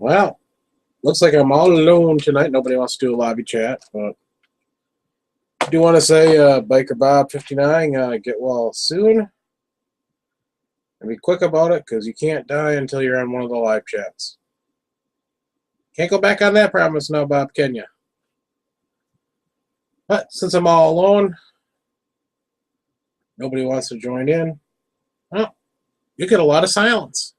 Well, looks like I'm all alone tonight. Nobody wants to do a lobby chat, but I do want to say, BikerBob59, get well soon. And be quick about it, because you can't die until you're on one of the live chats. Can't go back on that promise now, Bob, can you? But since I'm all alone, nobody wants to join in, well, you get a lot of silence.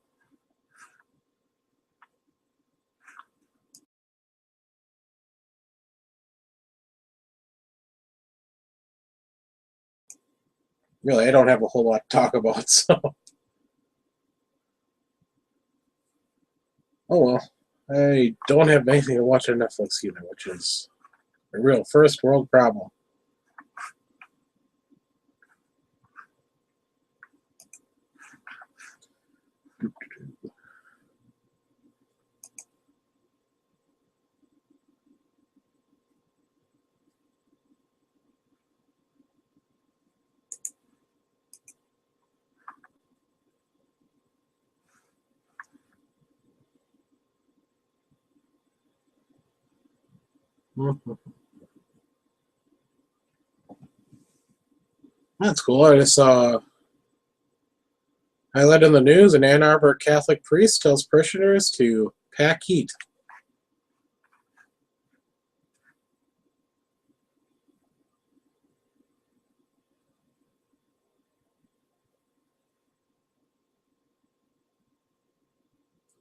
Really, I don't have a whole lot to talk about, so. Oh well. I don't have anything to watch on Netflix either, which is a real first world problem. That's cool. I just saw highlight in the news: an Ann Arbor Catholic priest tells parishioners to pack heat.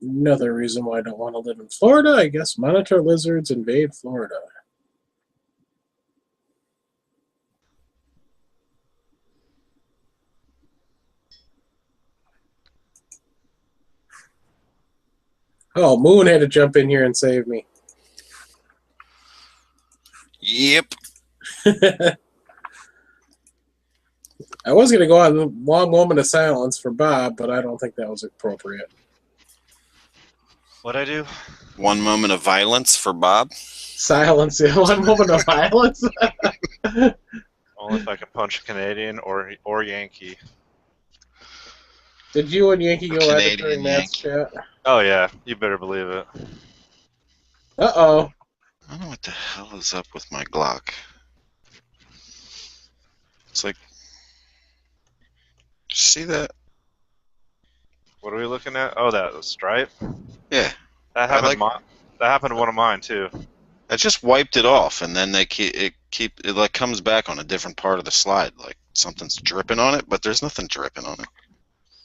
Another reason why I don't want to live in Florida, I guess. Monitor lizards invade Florida. Oh, Moon had to jump in here and save me. Yep. I was going to go on a long moment of silence for Bob, but I don't think that was appropriate. What'd I do? 1 moment of violence for Bob. Silence, yeah. 1 moment of violence. Only if I can punch a Canadian or Yankee. Did you and Yankee go at it during Canadian Matt's Yankee. chat? Oh yeah, you better believe it. Uh-oh. I don't know what the hell is up with my Glock. It's like, see that? What are we looking at? Oh, that stripe. Yeah. That happened. That happened to one of mine too. I just wiped it off, and then it like comes back on a different part of the slide, like something's dripping on it, but there's nothing dripping on it.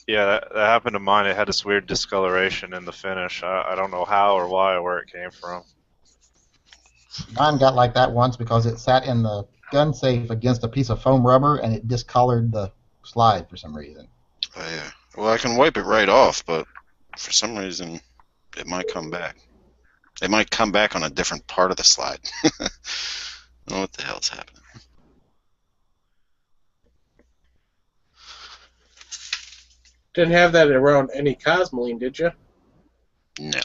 Yeah, that happened to mine. It had this weird discoloration in the finish. I don't know how or why or where it came from. Mine got like that once because it sat in the gun safe against a piece of foam rubber and it discolored the slide for some reason. Oh yeah. Well, I can wipe it right off, but for some reason, it might come back. It might come back on a different part of the slide. I don't know what the hell's happening. Didn't have that around any Cosmoline, did you? No.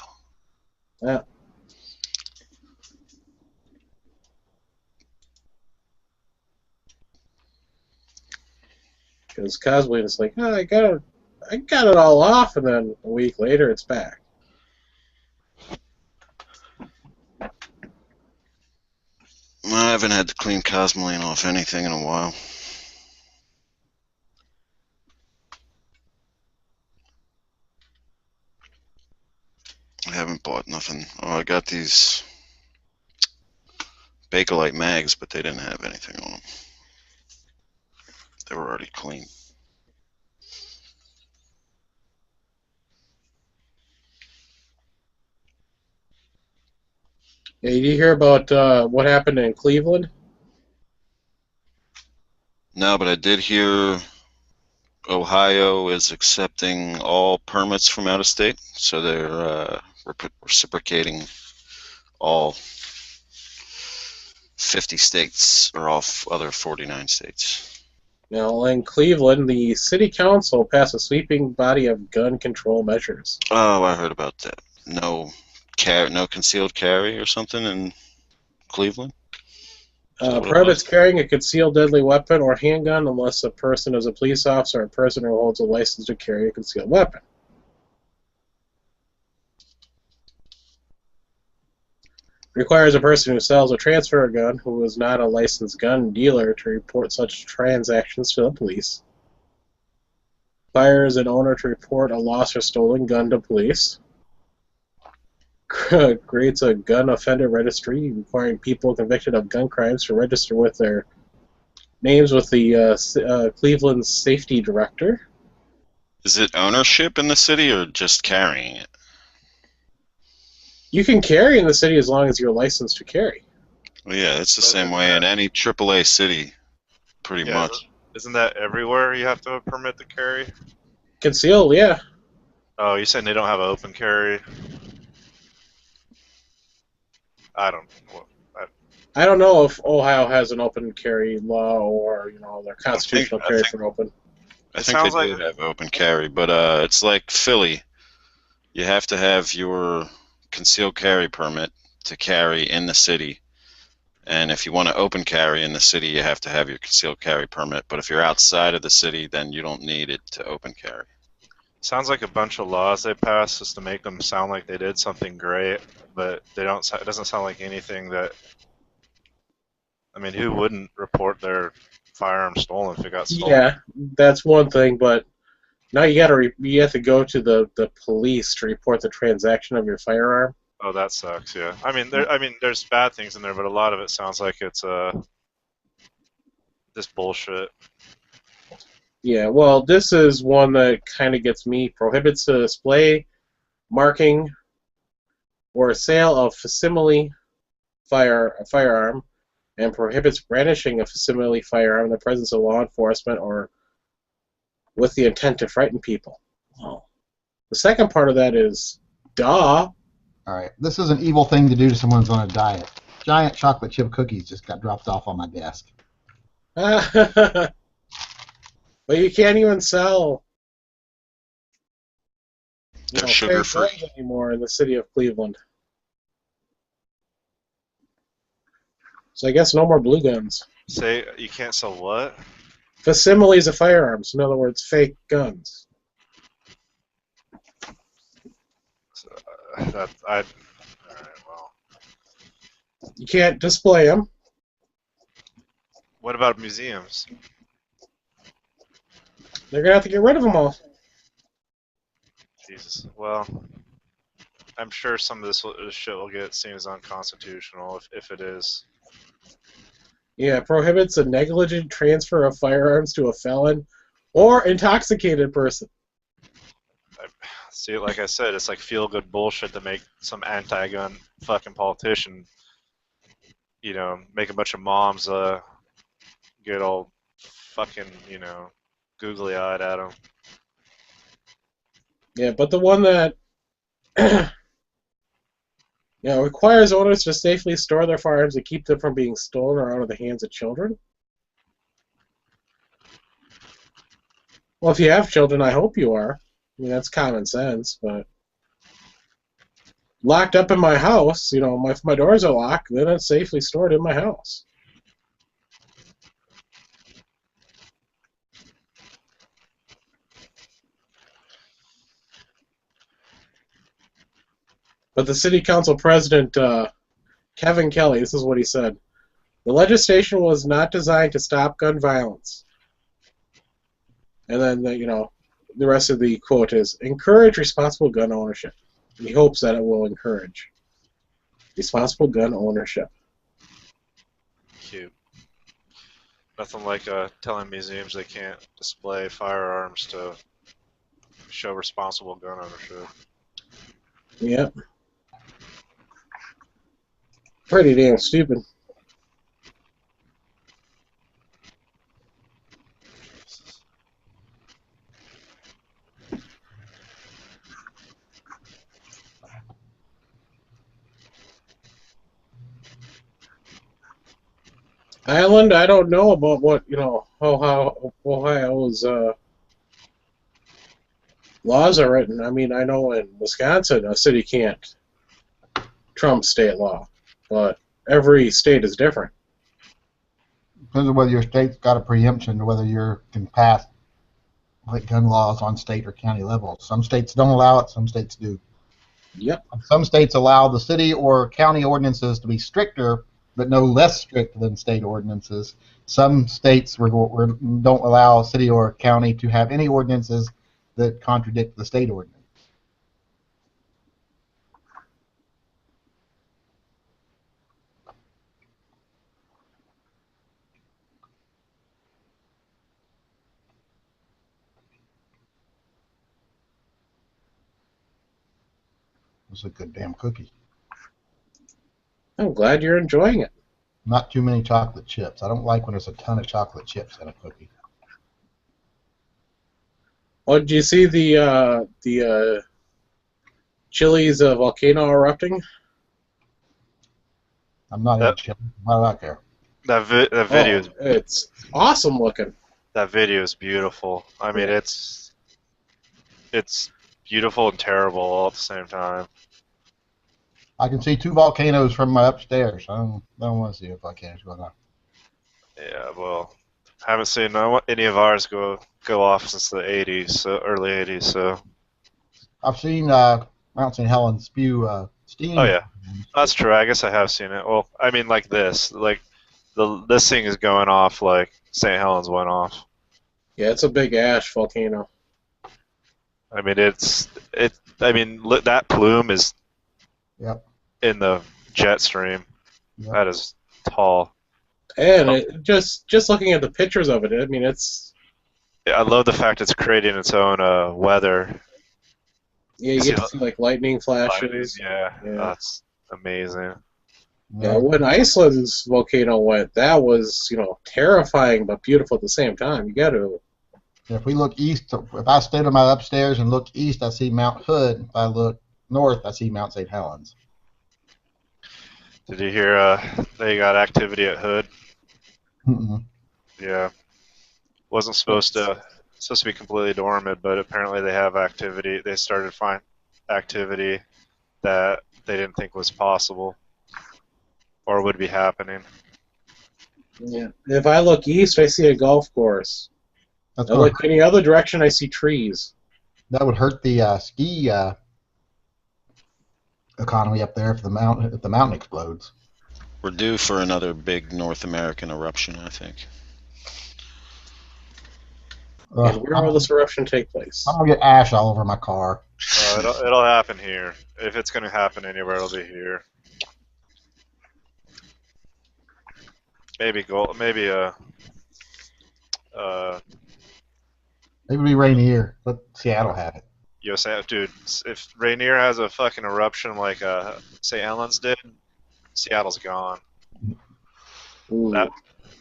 Yeah. Because Cosmoline is like, oh, I got it all off, and then a week later it's back. I haven't had to clean Cosmoline off anything in a while. I haven't bought nothing. Oh, I got these Bakelite mags, but they didn't have anything on them. They were already clean. Yeah, did you hear about what happened in Cleveland? No, but I did hear Ohio is accepting all permits from out of state, so they're reciprocating all 50 states or all other 49 states. Now, in Cleveland, the city council passed a sweeping body of gun control measures. Oh, I heard about that. No concealed carry or something in Cleveland? Prohibits carrying a concealed deadly weapon or handgun unless a person is a police officer or a person who holds a license to carry a concealed weapon. Requires a person who sells or transfers a gun who is not a licensed gun dealer to report such transactions to the police. Requires an owner to report a lost or stolen gun to police. Creates a gun offender registry requiring people convicted of gun crimes to register with their names with the Cleveland Safety Director. Is it ownership in the city or just carrying it? You can carry in the city as long as you're licensed to carry. Well, yeah, it's the same way in any AAA city, pretty much. Isn't that everywhere you have to have a permit to carry? Concealed, yeah. Oh, you're saying they don't have an open carry? I don't know if Ohio has an open carry law or their constitutional carry for open. I think they do have open carry, but it's like Philly. You have to have your concealed carry permit to carry in the city, and if you want to open carry in the city, you have to have your concealed carry permit. But if you're outside of the city, then you don't need it to open carry. Sounds like a bunch of laws they passed just to make them sound like they did something great, but they don't. It doesn't sound like anything that. I mean, who wouldn't report their firearm stolen if it got stolen? Yeah, that's one thing, but now you have to go to the police to report the transaction of your firearm. Oh, that sucks. Yeah, I mean, there's bad things in there, but a lot of it sounds like it's this bullshit. Yeah, well, this is one that kind of gets me. Prohibits the display, marking, or sale of facsimile firearm, and prohibits brandishing a facsimile firearm in the presence of law enforcement or with the intent to frighten people. Oh. The second part of that is, duh. All right, this is an evil thing to do to someone who's on a diet. Giant chocolate chip cookies just got dropped off on my desk. But you can't even sell They're sugar-free anymore in the city of Cleveland. So I guess no more blue guns. Say you can't sell what? Facsimiles of firearms. In other words, fake guns. So, all right, well. You can't display them. What about museums? They're gonna have to get rid of them all. Jesus. Well, I'm sure some of this shit will get seen as unconstitutional if it is. Yeah, prohibits a negligent transfer of firearms to a felon or intoxicated person. See, like I said, it's like feel-good bullshit to make some anti-gun fucking politician, make a bunch of moms get all fucking, googly-eyed at him. Yeah, but the one that requires owners to safely store their firearms and keep them from being stolen or out of the hands of children. Well, if you have children, I hope you are. I mean, that's common sense, but locked up in my house, if my doors are locked, then it's safely stored in my house. But the city council president, Kevin Kelly, this is what he said. The legislation was not designed to stop gun violence. And then, the rest of the quote is, encourage responsible gun ownership. He hopes that it will encourage responsible gun ownership. Cute. Nothing like telling museums they can't display firearms to show responsible gun ownership. Yep. Pretty damn stupid. Island, I don't know about what, how Ohio's laws are written. I mean, I know in Wisconsin a city can't trump state law, but every state is different. Depends on whether your state's got a preemption, or whether you can pass like gun laws on state or county level. Some states don't allow it, some states do. Yep. Some states allow the city or county ordinances to be stricter, but no less strict than state ordinances. Some states don't allow city or county to have any ordinances that contradict the state ordinance. It's a good damn cookie. I'm glad you're enjoying it. Not too many chocolate chips. I don't like when there's a ton of chocolate chips in a cookie. Oh, did you see the Chile's volcano erupting? I'm not into chili. Not out there. That video is It's awesome looking. that video is beautiful. I mean, Yeah. it's beautiful and terrible all at the same time. I can see 2 volcanoes from my upstairs. I don't want to see a volcano going on. Yeah, well, haven't seen any of ours go off since the 80s, so early 80s. So. I've seen Mount St. Helens spew steam. Oh yeah, that's true. I guess I have seen it. Well, I mean, like this thing is going off like St. Helens went off. Yeah, it's a big ash volcano. I mean, that plume is Yep. in the jet stream. Yep. That is tall. And it, just looking at the pictures of it, I mean, it's... I love the fact it's creating its own weather. Yeah, you get to see, like, lightning flashes. Yeah, Yeah. that's amazing. Yeah, when Iceland's volcano went, that was, terrifying but beautiful at the same time. You got to... If we look east, if I stayed on my upstairs and look east, I see Mount Hood. If I look north, I see Mount St. Helens. Did you hear they got activity at Hood? Mm-mm. Yeah. Wasn't supposed to be completely dormant, but apparently they have activity. They started to find activity that they didn't think was possible or would be happening. Yeah. If I look east, I see a golf course. That's I look any other direction, I see trees. that would hurt the ski economy up there if the mountain explodes. We're due for another big North American eruption, I think. And where will this eruption take place? I'm gonna get ash all over my car. It'll happen here. If it's going to happen anywhere, it'll be here. Maybe Maybe it'll be Rainier. Let Seattle have it. dude, if Rainier has a fucking eruption like St. Helens did, Seattle's gone. Ooh. That,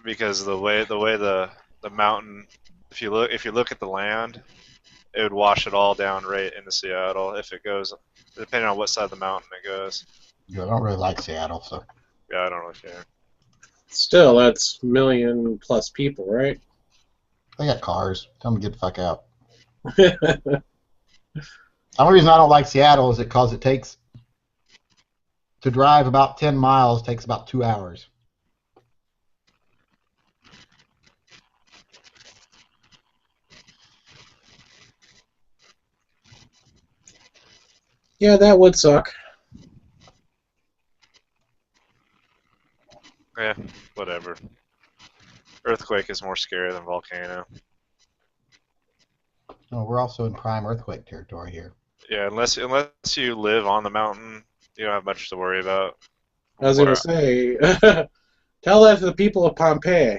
because the way the mountain, if you look at the land, it would wash it all down right into Seattle if it goes, depending on what side of the mountain it goes. Yeah, I don't really like Seattle, so. Yeah, I don't really care. Still, that's million-plus people, right? They got cars. Tell them to get the fuck out. The only reason I don't like Seattle is because it takes, to drive about 10 miles takes about 2 hours. Yeah, that would suck. Yeah, whatever. Earthquake is more scary than volcano. No, we're also in prime earthquake territory here. Yeah, unless you live on the mountain, you don't have much to worry about. I was going to say, tell that to the people of Pompeii.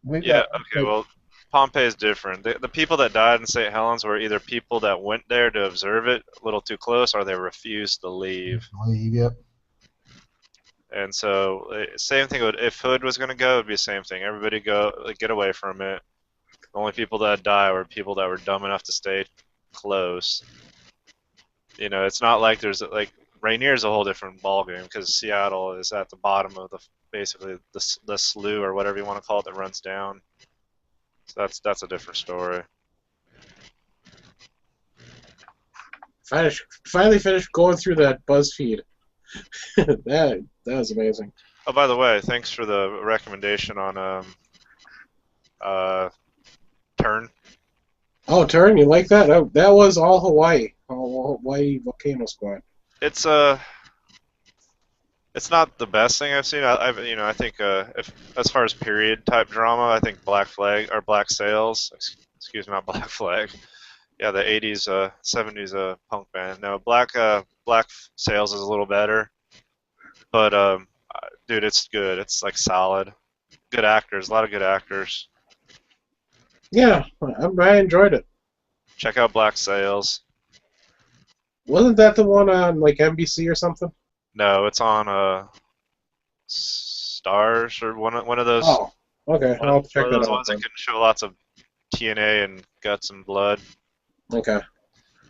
Yeah, okay, well, Pompeii is different. The people that died in St. Helens were either people that went there to observe it a little too close, or they refused to leave. Yep. And so, same thing. If Hood was going to go, it would be the same thing. Everybody get away from it. The only people that die were people that were dumb enough to stay close. It's not like there's Rainier is a whole different ballgame because Seattle is at the bottom of basically the slough or whatever you want to call it that runs down. So that's a different story. Finally finished going through that BuzzFeed. that was amazing. Oh, by the way, thanks for the recommendation on Turn. Oh, Turn, you like that? That was all Hawaii. All Hawaii Volcano Squad. it's not the best thing I've seen. I think if as far as period type drama, I think Black Flag or Black Sails, excuse me, not Black Flag. Yeah, the 80s, 70s punk band. No, Black Sails is a little better, but dude, it's good. It's like solid. Good actors, a lot of good actors. Yeah, I enjoyed it. Check out Black Sails. Wasn't that the one on like NBC or something? No, it's on Stars or one of those. Oh, okay. I'll check One of that those out ones that then. can show lots of TNA and guts and blood. Okay.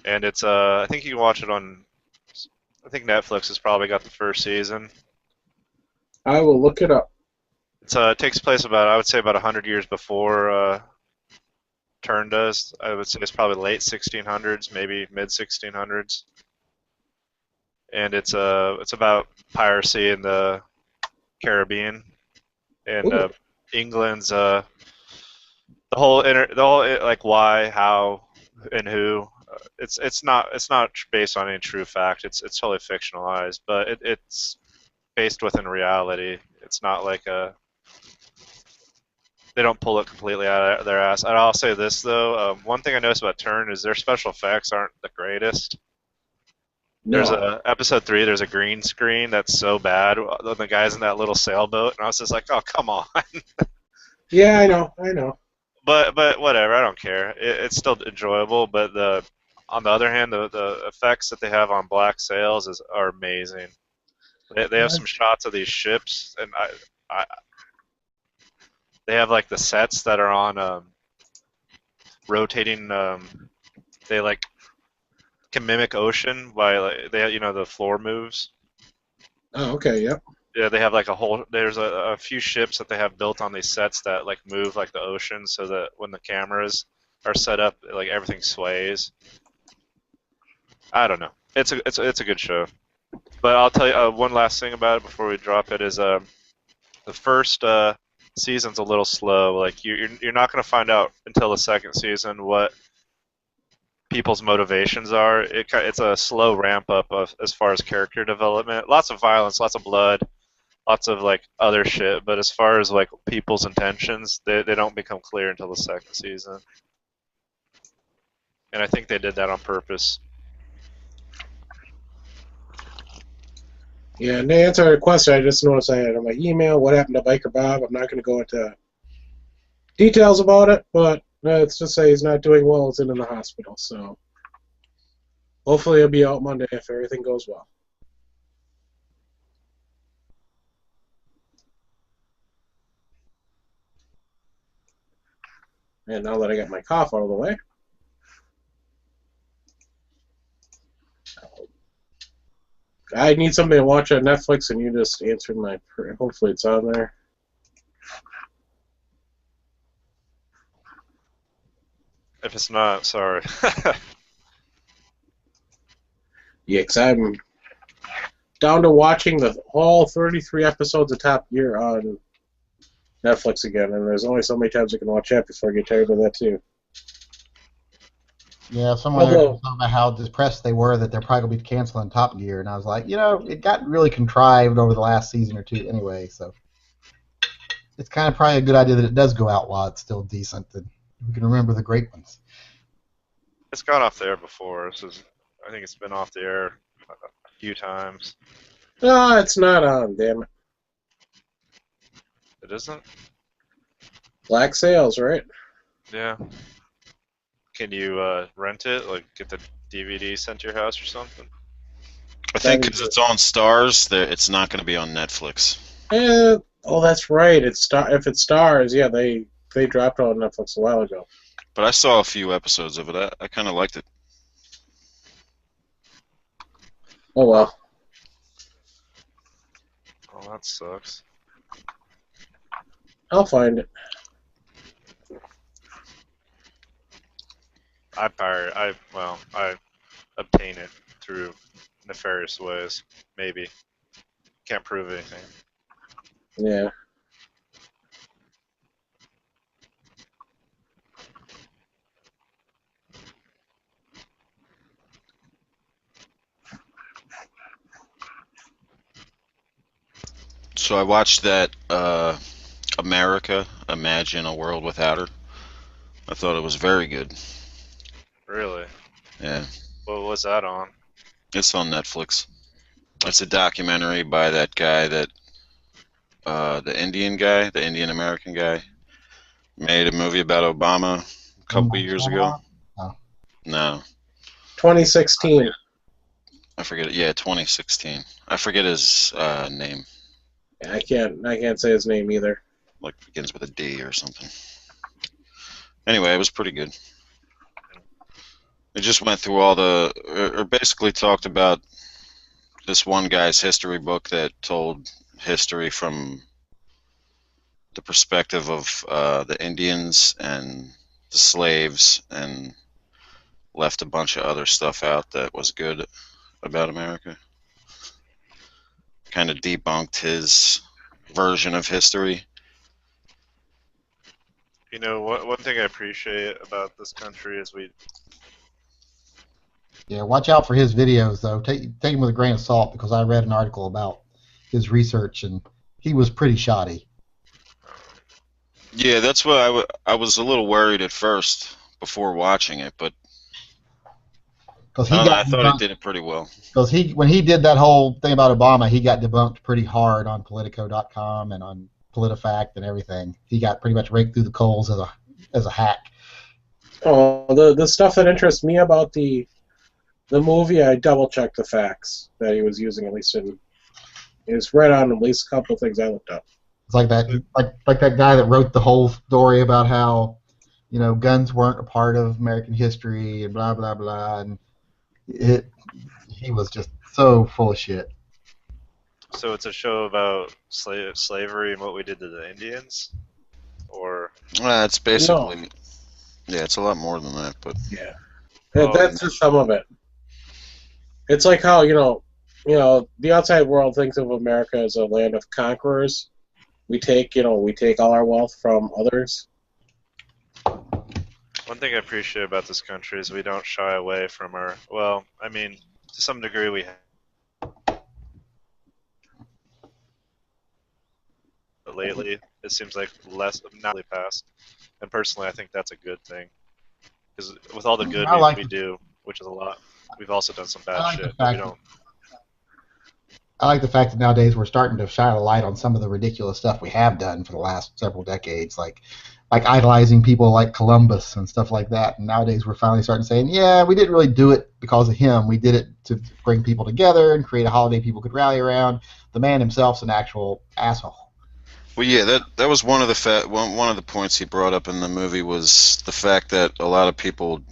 And it's I think you can watch it on. I think Netflix has probably got the first season. I will look it up. It takes place I would say about 100 years before Turn does. I would say it's probably late 1600s, maybe mid 1600s. And it's about piracy in the Caribbean and Ooh. England's the whole like why, how, and who. It's not based on any true fact. It's totally fictionalized, but it's based within reality. It's not like they don't pull it completely out of their ass. And I'll say this though, one thing I noticed about Turn is their special effects aren't the greatest. There's No. episode 3. There's a green screen that's so bad. The guy's in that little sailboat, and I was just like, oh come on. Yeah, I know. But whatever, I don't care. It's still enjoyable. But on the other hand, the effects that they have on Black Sails are amazing. They have some shots of these ships, and they have like the sets that are on rotating. They like can mimic ocean by like the floor moves. Oh, okay, yep. Yeah, they have like there's a few ships that they have built on these sets that like move like the ocean, so that when the cameras are set up, like everything sways. I don't know. It's a good show. But I'll tell you one last thing about it before we drop it is the first season's a little slow. Like you're not going to find out until the second season what people's motivations are. It's a slow ramp up as far as character development. Lots of violence, lots of blood, lots of like other shit. But as far as like people's intentions, they don't become clear until the second season. And I think they did that on purpose. Yeah, and to answer the question, I just noticed I had on my email what happened to Biker Bob. I'm not going to go into details about it, but let's just say he's not doing well. He's in the hospital, so hopefully he'll be out Monday if everything goes well. And now that I got my cough out of the way, I need something to watch on Netflix, and you just answered my. Hopefully, it's on there. If it's not, sorry. Yeah, because I'm down to watching all 33 episodes of Top Gear on Netflix again, and there's only so many times I can watch that before I get tired of that too. Yeah, someone there was talking about how depressed they were that they're probably going to be canceling Top Gear, and I was like, it got really contrived over the last season or two anyway, so it's kind of probably a good idea that it does go out while it's still decent, and we can remember the great ones. It's gone off the air before. I think it's been off the air a few times. No, it's not on, damn it. It isn't? Black Sails, right? Yeah. Can you rent it? Like get the DVD sent to your house or something? I think because it's on Stars, it's not going to be on Netflix. Oh, that's right. If it's Stars, yeah, they dropped it on Netflix a while ago. But I saw a few episodes of it. I kind of liked it. Oh, well. Oh, that sucks. I'll find it. I obtain it through nefarious ways. Maybe. Can't prove anything. Yeah. So I watched that America, Imagine a World Without Her. I thought it was very good. Really? Yeah, What was that on? it's on Netflix. It's a documentary by that guy that the Indian guy, the Indian American guy, made a movie about Obama a couple years ago. Oh. No, 2016. I forget it. Yeah, 2016. I forget his name. Yeah, I can't say his name either. Like begins with a D or something. Anyway, it was pretty good. It just went through all or basically talked about this one guy's history book that told history from the perspective of the Indians and the slaves, and left a bunch of other stuff out that was good about America. Kind of debunked his version of history. You know, one thing I appreciate about this country is Yeah, watch out for his videos, though. Take him with a grain of salt, because I read an article about his research, and he was pretty shoddy. Yeah, that's what I was a little worried at first before watching it, but I thought he did it pretty well. Because when he did that whole thing about Obama, he got debunked pretty hard on Politico.com and on PolitiFact and everything. He got pretty much raked through the coals as a hack. Oh, the stuff that interests me about the movie, I double checked the facts that he was using, at least in. It's right on at least a couple of things I looked up. It's like that guy that wrote the whole story about how, guns weren't a part of American history and blah blah blah, and he was just so full of shit. So it's a show about slavery and what we did to the Indians, or It's basically yeah, it's a lot more than that, but yeah, that's just some of it. It's like how the outside world thinks of America as a land of conquerors. We take all our wealth from others. One thing I appreciate about this country is we don't shy away from our. Well, I mean, to some degree we have. But lately, it seems like less not really past. And personally, I think that's a good thing. Because with all the good we do, which is a lot, we've also done some bad shit. But we don't. I like the fact that nowadays we're starting to shine a light on some of the ridiculous stuff we have done for the last several decades, like idolizing people like Columbus and stuff like that. And nowadays we're finally starting to say, yeah, we didn't really do it because of him. We did it to bring people together and create a holiday people could rally around. The man himself's an actual asshole. Well, yeah, that was one of the points he brought up in the movie, was the fact that a lot of people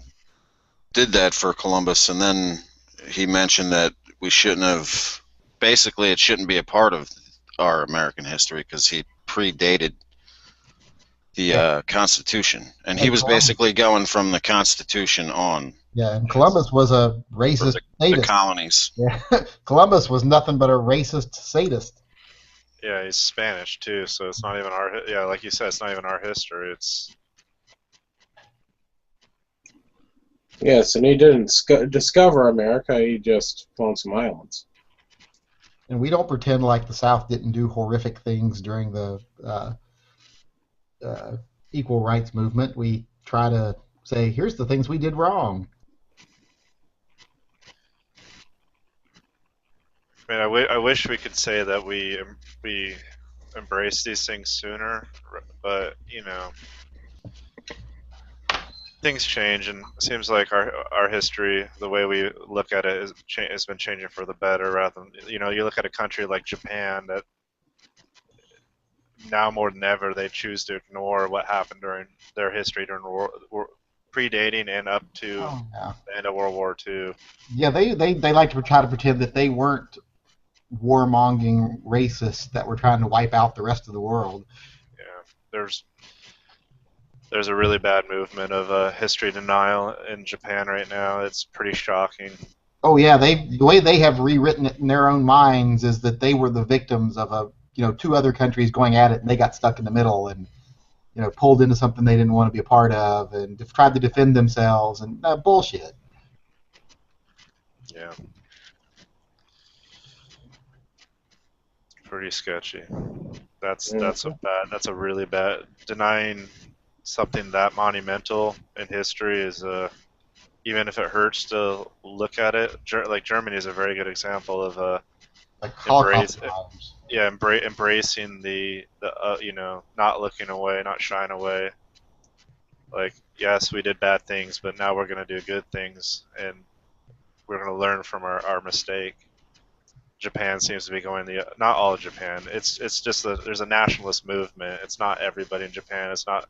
did that for Columbus, and then he mentioned that we shouldn't have. Basically, it shouldn't be a part of our American history because he predated the Constitution, and he was basically going from the Constitution on. Yeah, and Columbus was a racist sadist. The colonies. Yeah. Columbus was nothing but a racist sadist. Yeah, he's Spanish too, so it's not even our. Yeah, like you said, it's not even our history. It's. Yes, and he didn't discover America. He just found some islands. And we don't pretend like the South didn't do horrific things during the equal rights movement. We try to say, here's the things we did wrong. I mean, I wish we could say that we embrace these things sooner, but things change, and it seems like our history, the way we look at it, has been changing for the better. Rather than you look at a country like Japan that now more than ever they choose to ignore what happened during their history during predating and up to the end of World War II. Yeah, they like to try to pretend that they weren't warmongering racists that were trying to wipe out the rest of the world. Yeah, there's a really bad movement of history denial in Japan right now. It's pretty shocking. Oh yeah, the way they have rewritten it in their own minds is that they were the victims of two other countries going at it, and they got stuck in the middle and pulled into something they didn't want to be a part of, and tried to defend themselves, and bullshit. Yeah. pretty sketchy. That's a really bad. Denying something that monumental in history is even if it hurts to look at it. Like Germany is a very good example of Like Holocaust times. yeah, embracing the not looking away, not shying away. Like, yes, we did bad things, but now we're going to do good things, and we're going to learn from our mistake. Japan seems to be going not all of Japan. It's just that there's a nationalist movement. It's not everybody in Japan. It's not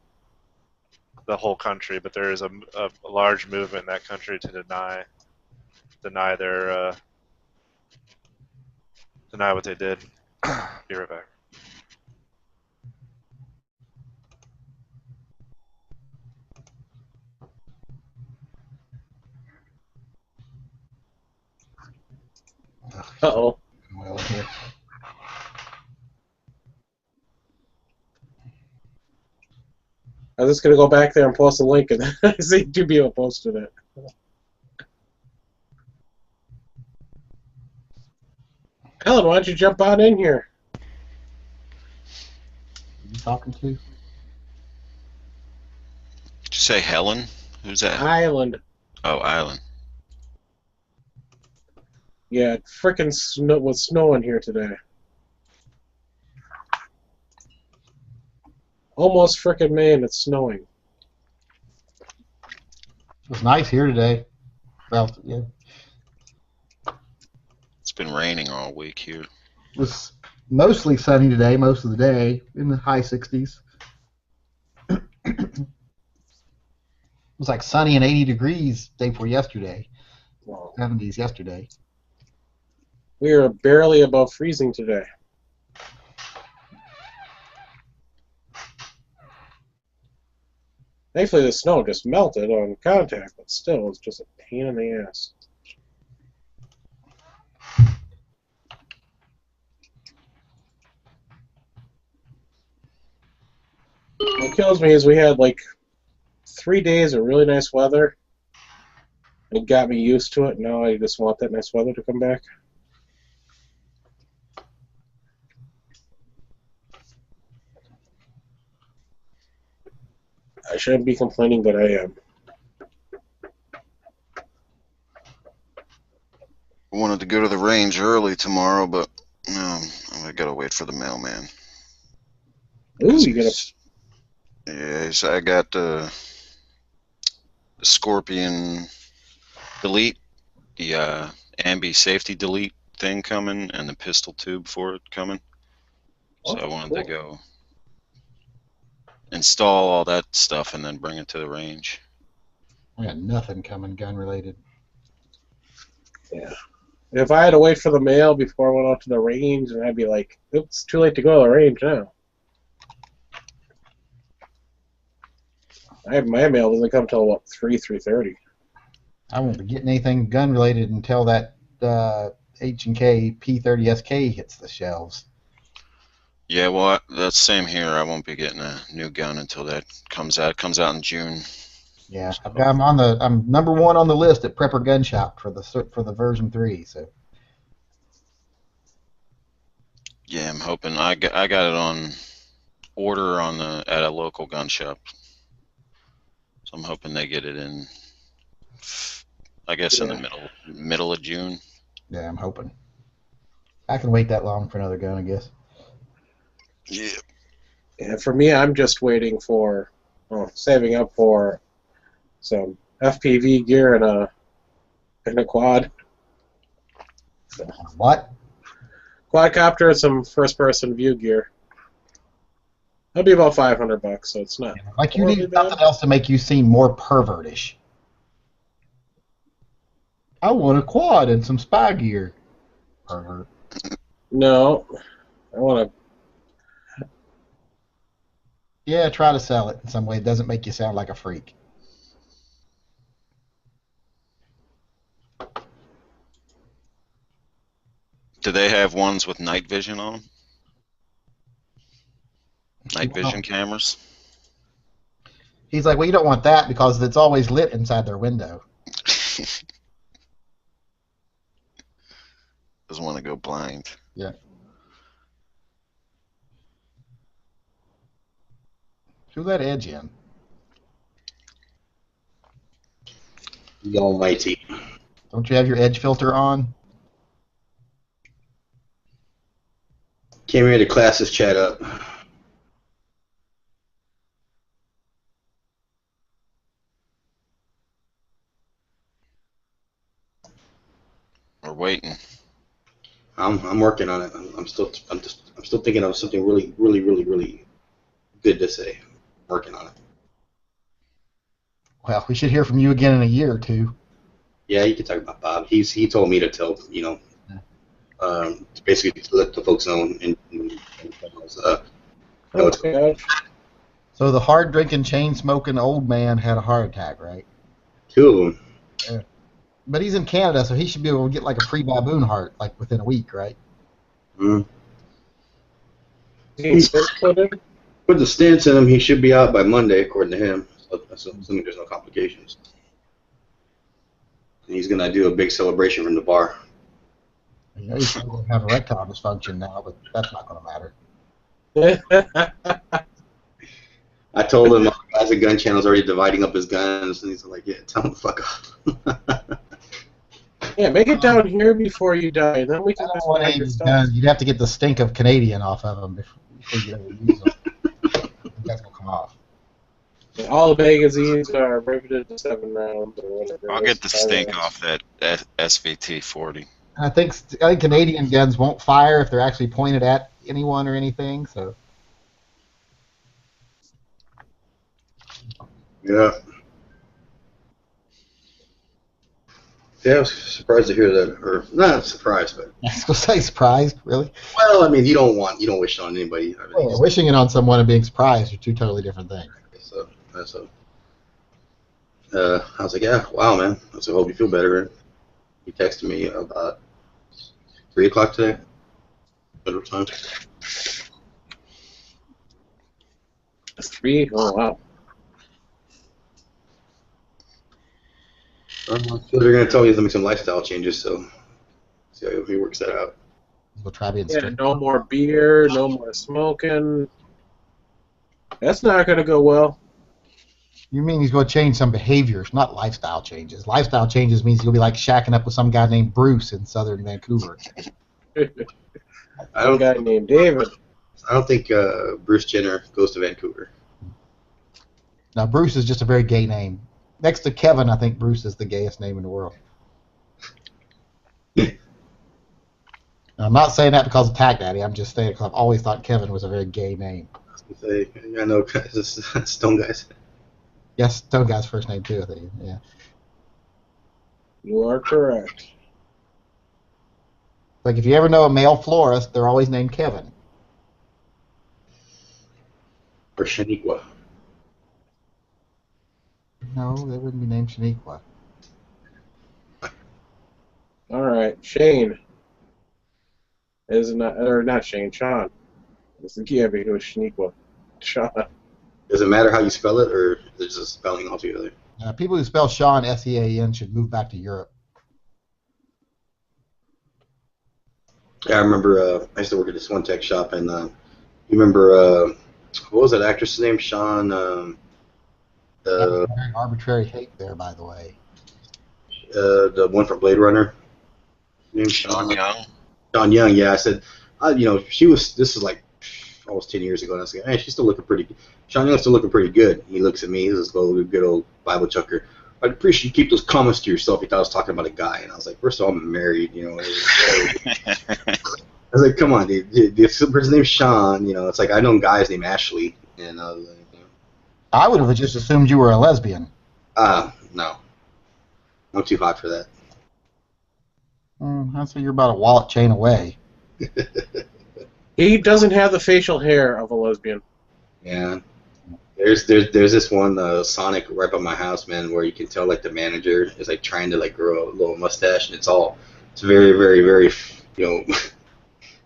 the whole country, but there is a large movement in that country to deny their deny what they did. Be right back. Uh-oh. Well, here. I was just going to go back there and post a link, and I see Jubio posted it. Helen, why don't you jump on in here? You talking to? Did you say Helen? Who's that? Island. Oh, Island. Yeah, it frickin' was snowing here today. Almost frickin' May and it's snowing. It was nice here today. Well, yeah. It's been raining all week here. It was mostly sunny today, most of the day, in the high 60s. It was like sunny and 80 degrees day before yesterday. Wow. 70s yesterday. We are barely above freezing today. Thankfully, the snow just melted on contact, but still, it's just a pain in the ass. What kills me is we had like 3 days of really nice weather. It got me used to it. Now I just want that nice weather to come back. I shouldn't be complaining, but I am. I wanted to go to the range early tomorrow, but I gotta wait for the mailman. Ooh, you gotta. Yes, I got the Scorpion delete, the ambi safety delete thing coming, and the pistol tube for it coming. So I wanted to go install all that stuff and then bring it to the range. I got nothing coming gun related. Yeah. If I had to wait for the mail before I went out to the range, then I'd be like, oops, too late to go to the range now. My mail doesn't come till what, 3:30. I won't be getting anything gun related until that H&K P30SK hits the shelves. Yeah, well, that's same here. I won't be getting a new gun until that comes out. It comes out in June. Yeah, I'm #1 on the list at Prepper Gun Shop for the version 3. So. Yeah, I'm hoping I got it on order at a local gun shop. So I'm hoping they get it in. I guess in the middle of June. Yeah, I'm hoping. I can wait that long for another gun, I guess. Yeah. And for me, I'm just waiting for, saving up for some FPV gear and a quad. So, what? Quadcopter and some first-person view gear. That'll be about $500, so it's not. Like you need something else to make you seem more pervertish. I want a quad and some spy gear. Pervert. No, I want to. Yeah, try to sell it in some way. It doesn't make you sound like a freak. Do they have ones with night vision on them? Night vision cameras? He's like, well, you don't want that because it's always lit inside their window. Doesn't want to go blind. Yeah. Threw that edge in. The almighty. Don't you have your edge filter on? Came here to class this chat up. We're waiting. I'm working on it. I'm still thinking of something really good to say. Working on it. Well, we should hear from you again in a year or two. Yeah, you can talk about Bob. He told me to tell to basically to let the folks know Okay. So the hard drinking, chain smoking old man had a heart attack, right? two of them. But he's in Canada, so he should be able to get like a free baboon heart like within a week, right? Mm. He's put in? Put the stents in him. He should be out by Monday, according to him. Assuming there's no complications. And he's gonna do a big celebration from the bar. You know, he's going to have erectile dysfunction now, but that's not going to matter. I told him as a gun channel's already dividing up his guns, and he's like, "Yeah, tell him to fuck off." Yeah, make it down here before you die, and then we I can don't just want back any your of his stuff. guns. You'd have to get the stink of Canadian off of them before you ever use them. That's going to come off. All the magazines are riveted to 7 rounds or whatever. I'll it get is, the 5 stink rounds. off that SVT 40. I think Canadian guns won't fire if they're actually pointed at anyone or anything. So Yeah. Yeah, I was surprised to hear that, or not surprised, but I was going to say surprised, really. well, I mean, you don't wish it on anybody. I mean, Well, wishing it on someone and being surprised are two totally different things. so I was like, yeah, wow, man. I said, hope you feel better. He texted me about 3 o'clock today. Federal time. That's 3? Oh, wow. So they're gonna tell me to make some lifestyle changes, so see how he works that out. We'll try being Yeah, strict. no more beer, no more smoking. That's not going to go well. You mean he's going to change some behaviors, not lifestyle changes. Lifestyle changes means he'll be like shacking up with some guy named Bruce in southern Vancouver. I Some don't, guy named David. I don't think Bruce Jenner goes to Vancouver. Now, Bruce is just a very gay name. Next to Kevin, I think Bruce is the gayest name in the world. And I'm not saying that because of Tack Daddy. I'm just saying it because I've always thought Kevin was a very gay name. I was gonna say, I know Stone guys. Yes, Stone Guy's first name too, I think. Yeah. You are correct. Like if you ever know a male florist, they're always named Kevin. Or Shaniqua. No, they wouldn't be named Shaniqua. All right, Shane. Is not, or not Shane, Sean. Yeah, because it was Shaniqua. Sean. Does it matter how you spell it, or is it just spelling altogether? People who spell Sean S-E-A-N should move back to Europe. Yeah, I remember I used to work at this one tech shop, and you remember what was that actress's name? Sean. That's a very arbitrary hate there, by the way. The one from Blade Runner. Named Sean Young. Sean Young. Yeah, I said, she was. This was like almost 10 years ago, and I was like, hey, she's still looking pretty good. Sean Young's still looking pretty good. He looks at me. He's this good old Bible chucker. I'd appreciate you keep those comments to yourself. He thought I was talking about a guy, and I was like, first of all, I'm married. I was like, come on, dude. This person's name's Sean. It's like I know guys named Ashley, and I was like, I would have just assumed you were a lesbian. no, I'm too hot for that. I'd say you're about a wallet chain away. He doesn't have the facial hair of a lesbian. Yeah. There's this one Sonic right by my house, man, where you can tell like the manager is like trying to like grow a little mustache, and it's very, very, very,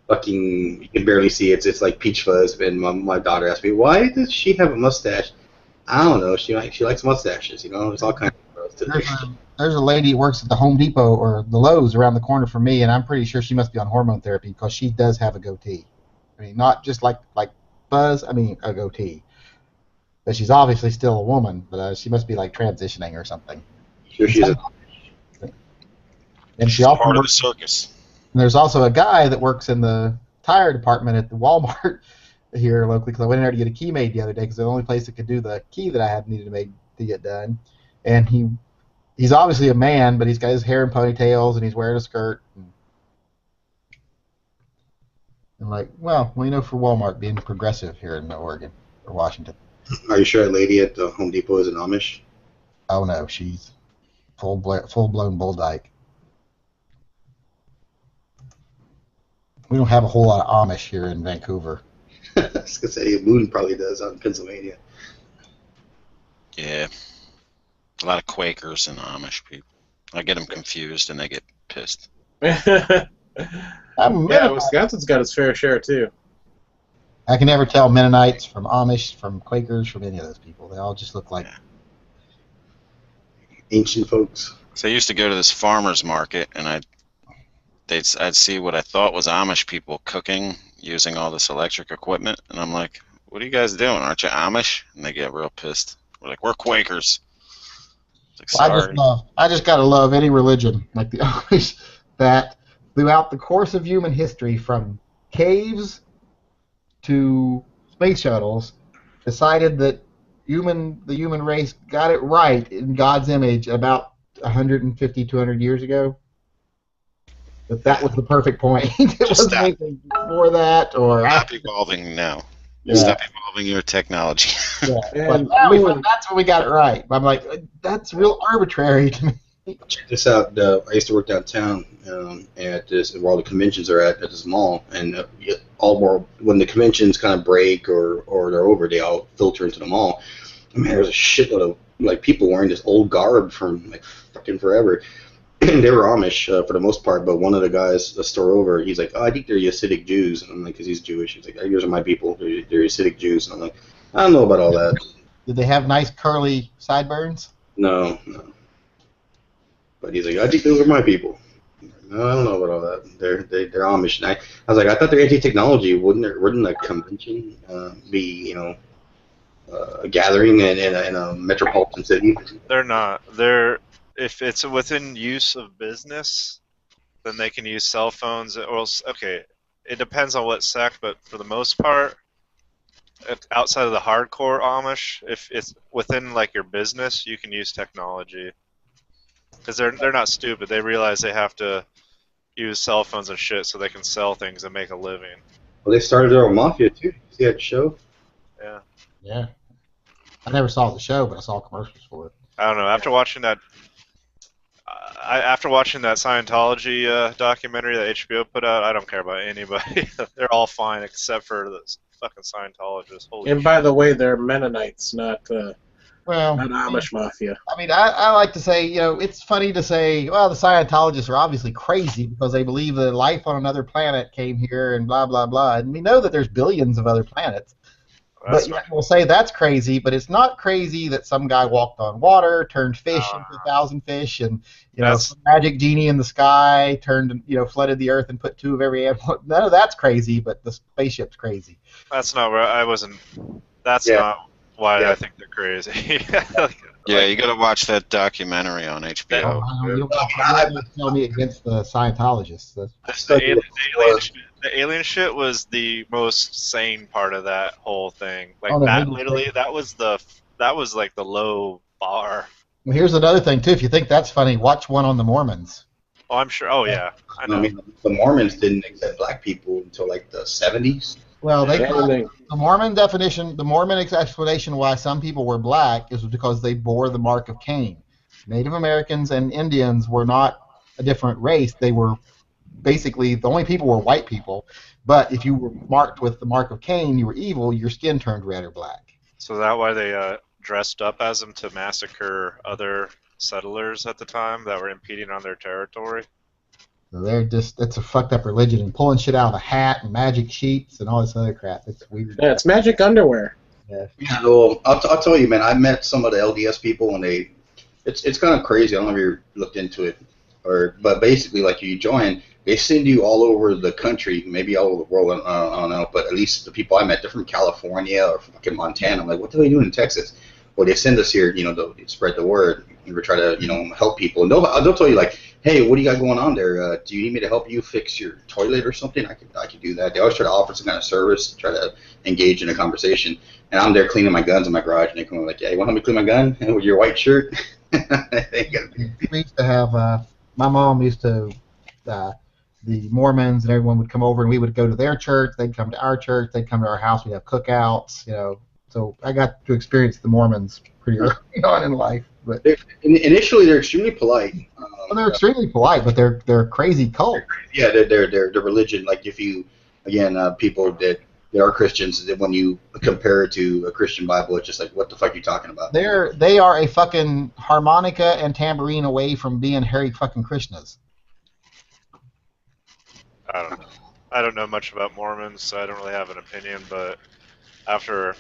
fucking, you can barely see it. It's like peach fuzz. And my daughter asked me, why does she have a mustache? I don't know. She likes mustaches. There's all kinds of girls to There's a lady who works at the Home Depot or the Lowe's around the corner from me, and I'm pretty sure she must be on hormone therapy because she does have a goatee. I mean, not just like Buzz. I mean, a goatee. but she's obviously still a woman. But she must be like transitioning or something. Sure, she's a And she She's also part of the works, circus. and there's also a guy that works in the tire department at the Walmart here locally, because I went in there to get a key made the other day, because the only place that could do the key that I had needed to make to get done. And he's obviously a man, but he's got his hair in ponytails and he's wearing a skirt. And like, well, you know, for Walmart being progressive here in Oregon or Washington. Are you sure that lady at the Home Depot is an Amish? Oh no, she's full blown bull dyke. We don't have a whole lot of Amish here in Vancouver. I was gonna say Moon probably does out in Pennsylvania. Yeah. A lot of Quakers and Amish people. I get them confused and they get pissed. Yeah, Wisconsin's got its fair share too. I can never tell Mennonites from Amish, from Quakers, from any of those people. They all just look like Ancient folks. So I used to go to this farmer's market and I'd see what I thought was Amish people cooking using all this electric equipment, and I'm like, what are you guys doing? Aren't you Amish? And they get real pissed. We're like, we're Quakers. Like, sorry. I just gotta love any religion, like the Amish, that throughout the course of human history, from caves to space shuttles, decided that the human race got it right in God's image about 150, 200 years ago. That was the perfect point. It wasn't anything before that, or Stop evolving now. Yeah. Stop evolving your technology. Yeah. And That's when we got it right. I'm like, that's real arbitrary to me. Check this out. I used to work downtown at where all the conventions are at this mall, and when the conventions kind of break or they're over, they all filter into the mall. I mean, there's a shitload of people wearing this old garb from fucking forever. They were Amish for the most part, but one of the guys, the store over, he's like, oh, I think they're Hasidic Jews. And I'm like, because he's Jewish. He's like, those are my people. They're Hasidic Jews. And I'm like, I don't know about all that. Did they have nice curly sideburns? No. But he's like, I think those are my people. No, I don't know about all that. They're Amish. And I was like, I thought they're anti-technology. Wouldn't a convention be, a gathering in a metropolitan city? They're not. If it's within use of business, then they can use cell phones. Okay, it depends on what sect, but for the most part, outside of the hardcore Amish, if it's within your business, you can use technology. Because they're not stupid. They realize they have to use cell phones and shit so they can sell things and make a living. Well, they started their own mafia too. See that show? Yeah. Yeah. I never saw the show, but I saw commercials for it. I don't know. After watching that Scientology documentary that HBO put out, I don't care about anybody. They're all fine except for the fucking Scientologists. Holy And by the way, they're Mennonites, not Well, Amish Mafia. I mean, I like to say, it's funny to say, well, the Scientologists are obviously crazy because they believe that life on another planet came here and blah, blah, blah. And we know that there's billions of other planets. But we'll say that's crazy, but it's not crazy that some guy walked on water, turned fish into 1,000 fish, and some magic genie in the sky flooded the earth and put 2 of every animal. None of that's crazy, but the spaceship's crazy. That's not where I wasn't. That's not why I think they're crazy. Yeah, you got to watch that documentary on HBO. You don't have to tell me against the Scientologists. The alien shit was the most sane part of that whole thing. That was like the low bar. Well, here's another thing too. If you think that's funny, watch one on the Mormons. Oh, I'm sure. Oh yeah, I know. I mean, the Mormons didn't accept black people until the 70s. Well, the Mormon definition, the Mormon explanation why some people were black is because they bore the mark of Cain. Native Americans and Indians were not a different race. They were basically the only people were white people. But if you were marked with the mark of Cain, you were evil. Your skin turned red or black. So that why they dressed up as them to massacre other settlers at the time that were impeding on their territory. So it's a fucked up religion and pulling shit out of a hat and magic sheets and all this other crap. It's weird. Yeah, it's magic underwear. Yeah. Well, I'll tell you, man. I met some of the LDS people, and it's kind of crazy. I don't know if you looked into it, but basically, you join, they send you all over the country, maybe all over the world. I don't know, but at least the people I met, they're from California or fucking Montana. I'm like, what the hell are you doing in Texas? Well, they send us here, to spread the word. We try to, help people. And they'll tell you like, hey, what do you got going on there? Do you need me to help you fix your toilet or something? I could do that. They always try to offer some kind of service, try to engage in a conversation. And I'm there cleaning my guns in my garage, and they come like, yeah, you want to help me clean my gun with your white shirt? We used to have, my mom used to, the Mormons and everyone would come over, and we would go to their church. They'd come to our church. They'd come to our house. We'd have cookouts, So I got to experience the Mormons pretty early on in life. But initially, they're extremely polite. Well, they're extremely polite, but they're a crazy cult. Yeah, their religion. Like if you, again, people that are Christians, that when you compare it to a Christian Bible, it's just like, what the fuck are you talking about? They are a fucking harmonica and tambourine away from being Hare fucking Krishnas. I don't know. I don't know much about Mormons, so I don't really have an opinion. But after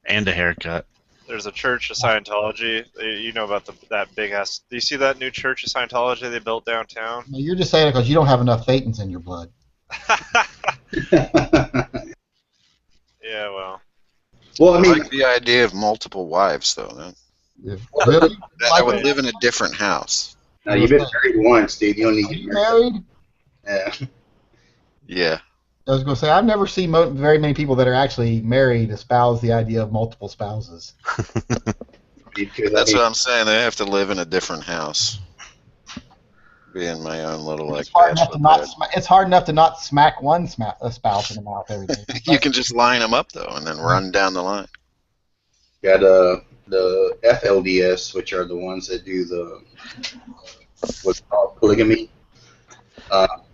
And a haircut. there's a church of Scientology, you know about that big ass. Do you see that new church of Scientology they built downtown? No, you're just saying it because you don't have enough Thetans in your blood. Yeah, well. Well, I I mean, like the idea of multiple wives, though. Really? That I would live in a different house. now, you've been married once, dude. You don't need Are to get you married. married? Yeah. Yeah. I was going to say, I've never seen very many people that are actually married espouse the idea of multiple spouses. That's what I'm saying. They have to live in a different house. Be in my own little, like, It's hard enough bachelor to bed. it's hard enough to not smack one spouse in the mouth every day. You can just line them up, though, and then run down the line. Got the FLDS, which are the ones that do the what's called polygamy.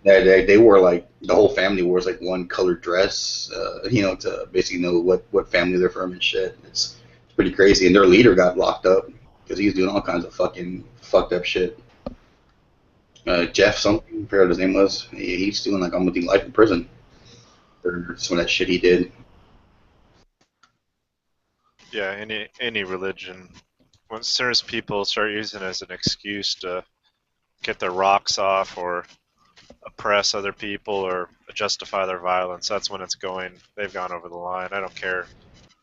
They wore like the whole family wears like one colored dress, to basically know what family they're from and shit. It's pretty crazy. And their leader got locked up because he was doing all kinds of fucking fucked up shit. Jeff something, I forgot what his name was. He's doing like almost life in prison for some of that shit he did. Yeah, any religion. Once there's people start using it as an excuse to get their rocks off or oppress other people or justify their violence, that's when they've gone over the line. I don't care.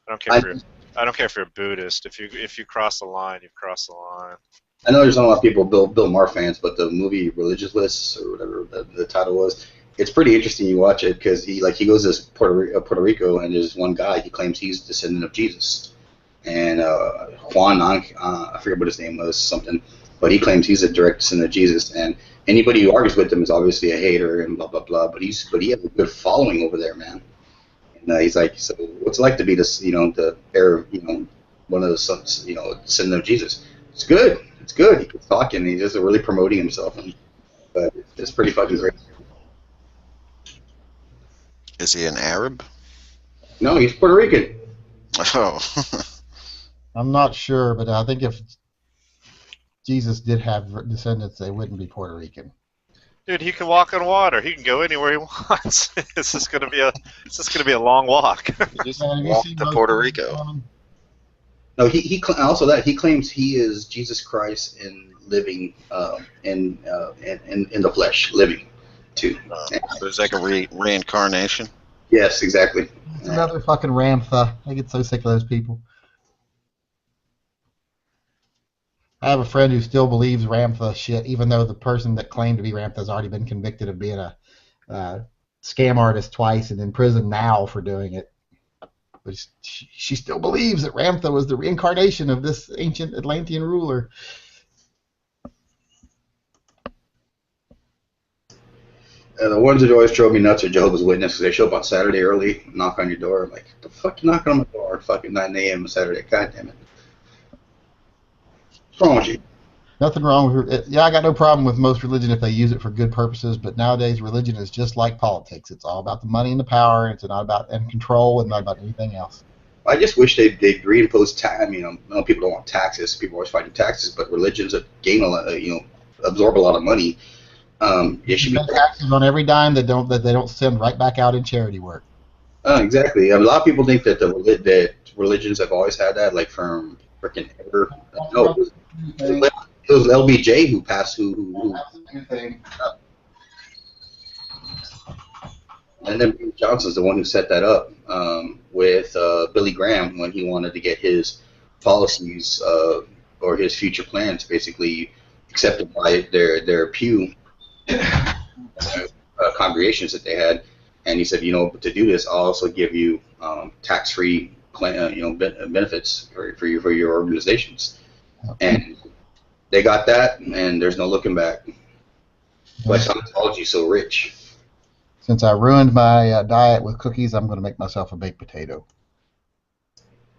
I don't care if you're a Buddhist. If you cross the line, you've crossed the line. I know there's not a lot of people Bill Maher fans, but the movie Religious Lists or whatever the title was, it's pretty interesting. You watch it because he goes to Puerto Rico and there's one guy he claims he's a descendant of Jesus, and Juan I forget what his name was something, but he claims he's a direct descendant of Jesus, and anybody who argues with him is obviously a hater and blah blah blah. But he has a good following over there, man. And he's like, so what's it like to be this, the heir of, one of the sons, descendant of Jesus? It's good. It's good. He keeps talking. He's just really promoting himself, but it's pretty fucking great. Is he an Arab? No, he's Puerto Rican. Oh. I'm not sure, but I think if Jesus did have descendants, they wouldn't be Puerto Rican. Dude, he can walk on water. He can go anywhere he wants. It's just gonna be a long walk. Just Man, have you walk seen to most Puerto of Rico. them? No, he also that he claims he is Jesus Christ in living in the flesh, living too. There's like a reincarnation. Yes, exactly. It's another fucking Ramtha. I get so sick of those people. I have a friend who still believes Ramtha shit, even though the person that claimed to be Ramtha has already been convicted of being a scam artist twice and in prison now for doing it. But she still believes that Ramtha was the reincarnation of this ancient Atlantean ruler. The ones that always drove me nuts are Jehovah's Witnesses. They show up on Saturday early, knock on your door. I'm like, the fuck you knocking on my door at fucking 9 a.m. on Saturday? God damn it. What's wrong with you? Nothing wrong with it. Yeah, I got no problem with most religion if they use it for good purposes, but nowadays religion is just like politics. It's all about the money and the power, and it's not about control and not about anything else. I just wish they'd reimpose tax. I know people don't want taxes. People always fighting taxes, but religions that gain a lot, absorb a lot of money. It should be Pay taxes on every dime that they don't send right back out in charity work. Exactly. A lot of people think that that religions have always had that, like from freaking ever. No, it was LBJ who passed. Who And then Bill Johnson's the one who set that up with Billy Graham when he wanted to get his policies or his future plans basically accepted by their Pew congregations that they had. And he said, to do this, I'll also give you tax-free benefits for your organizations. And they got that, and there's no looking back. Why Scientology is so rich. Since I ruined my diet with cookies, I'm going to make myself a baked potato.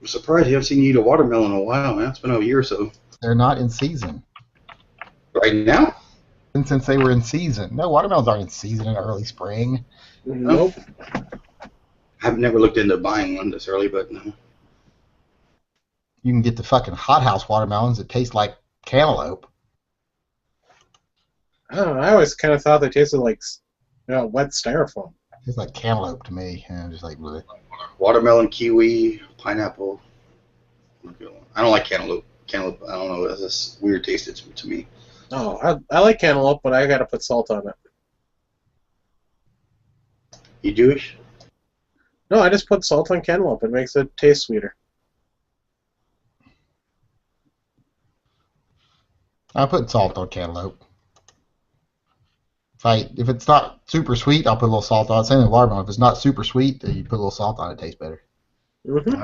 I'm surprised you haven't seen you eat a watermelon in a while, man. It's been a year or so. They're not in season. Right now? And since they were in season. No, watermelons aren't in season in early spring. Nope. I've never looked into buying one this early, but no. You can get the fucking hothouse watermelons that taste like cantaloupe. I don't know. I always kind of thought they tasted like wet styrofoam. It's like cantaloupe to me. And just like bleh. Watermelon, kiwi, pineapple. I don't like cantaloupe. Cantaloupe, I don't know. It has this weird taste to me. Oh, I like cantaloupe, but I gotta put salt on it. You Jewish? No, I just put salt on cantaloupe. It makes it taste sweeter. I put salt on cantaloupe. If it's not super sweet, I'll put a little salt on it. Same with watermelon. If it's not super sweet, you put a little salt on it. It tastes better. Mm-hmm.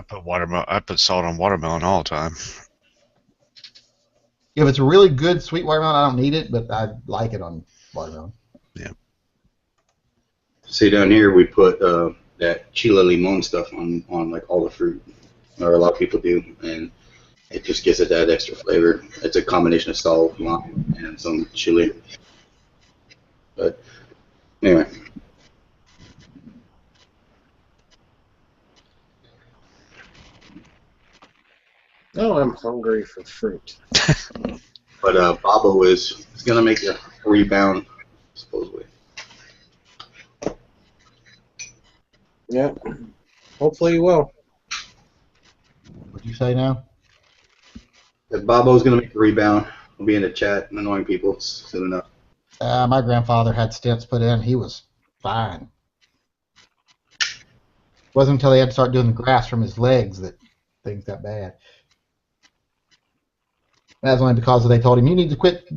I put salt on watermelon all the time. If it's a really good sweet watermelon, I don't need it, but I like it on watermelon. Yeah. See, down here we put that chile limon stuff on like all the fruit, or a lot of people do, and it just gives it that extra flavor. It's a combination of salt, lime, and some chili. But anyway. Oh, I'm hungry for fruit. But Bobo is going to make a rebound, supposedly. Yeah. Hopefully you will. What'd you say now? That Bobo's going to make a rebound. He'll be in the chat and annoying people soon enough. My grandfather had stents put in. He was fine. It wasn't until he had to start doing the grafts from his legs that things got bad. That was only because they told him, you need to quit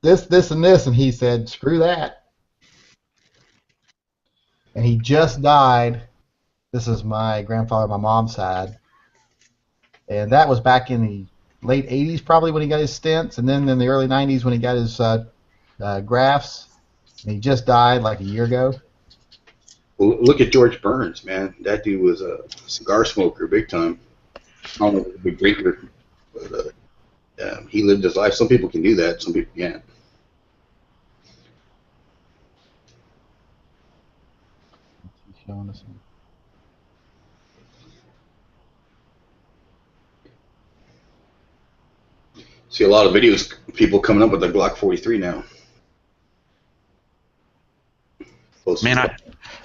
this, this, and this, and he said, screw that. And he just died. This is my grandfather, my mom's side. And that was back in the late 80s probably when he got his stents, and then in the early 90s when he got his grafts. And he just died like a year ago. Well, look at George Burns, man. That dude was a cigar smoker big time. I don't know if he was a big drinker, but he lived his life. Some people can do that, some people can't. He's showing us. See a lot of videos, people coming up with a Glock 43 now. Man,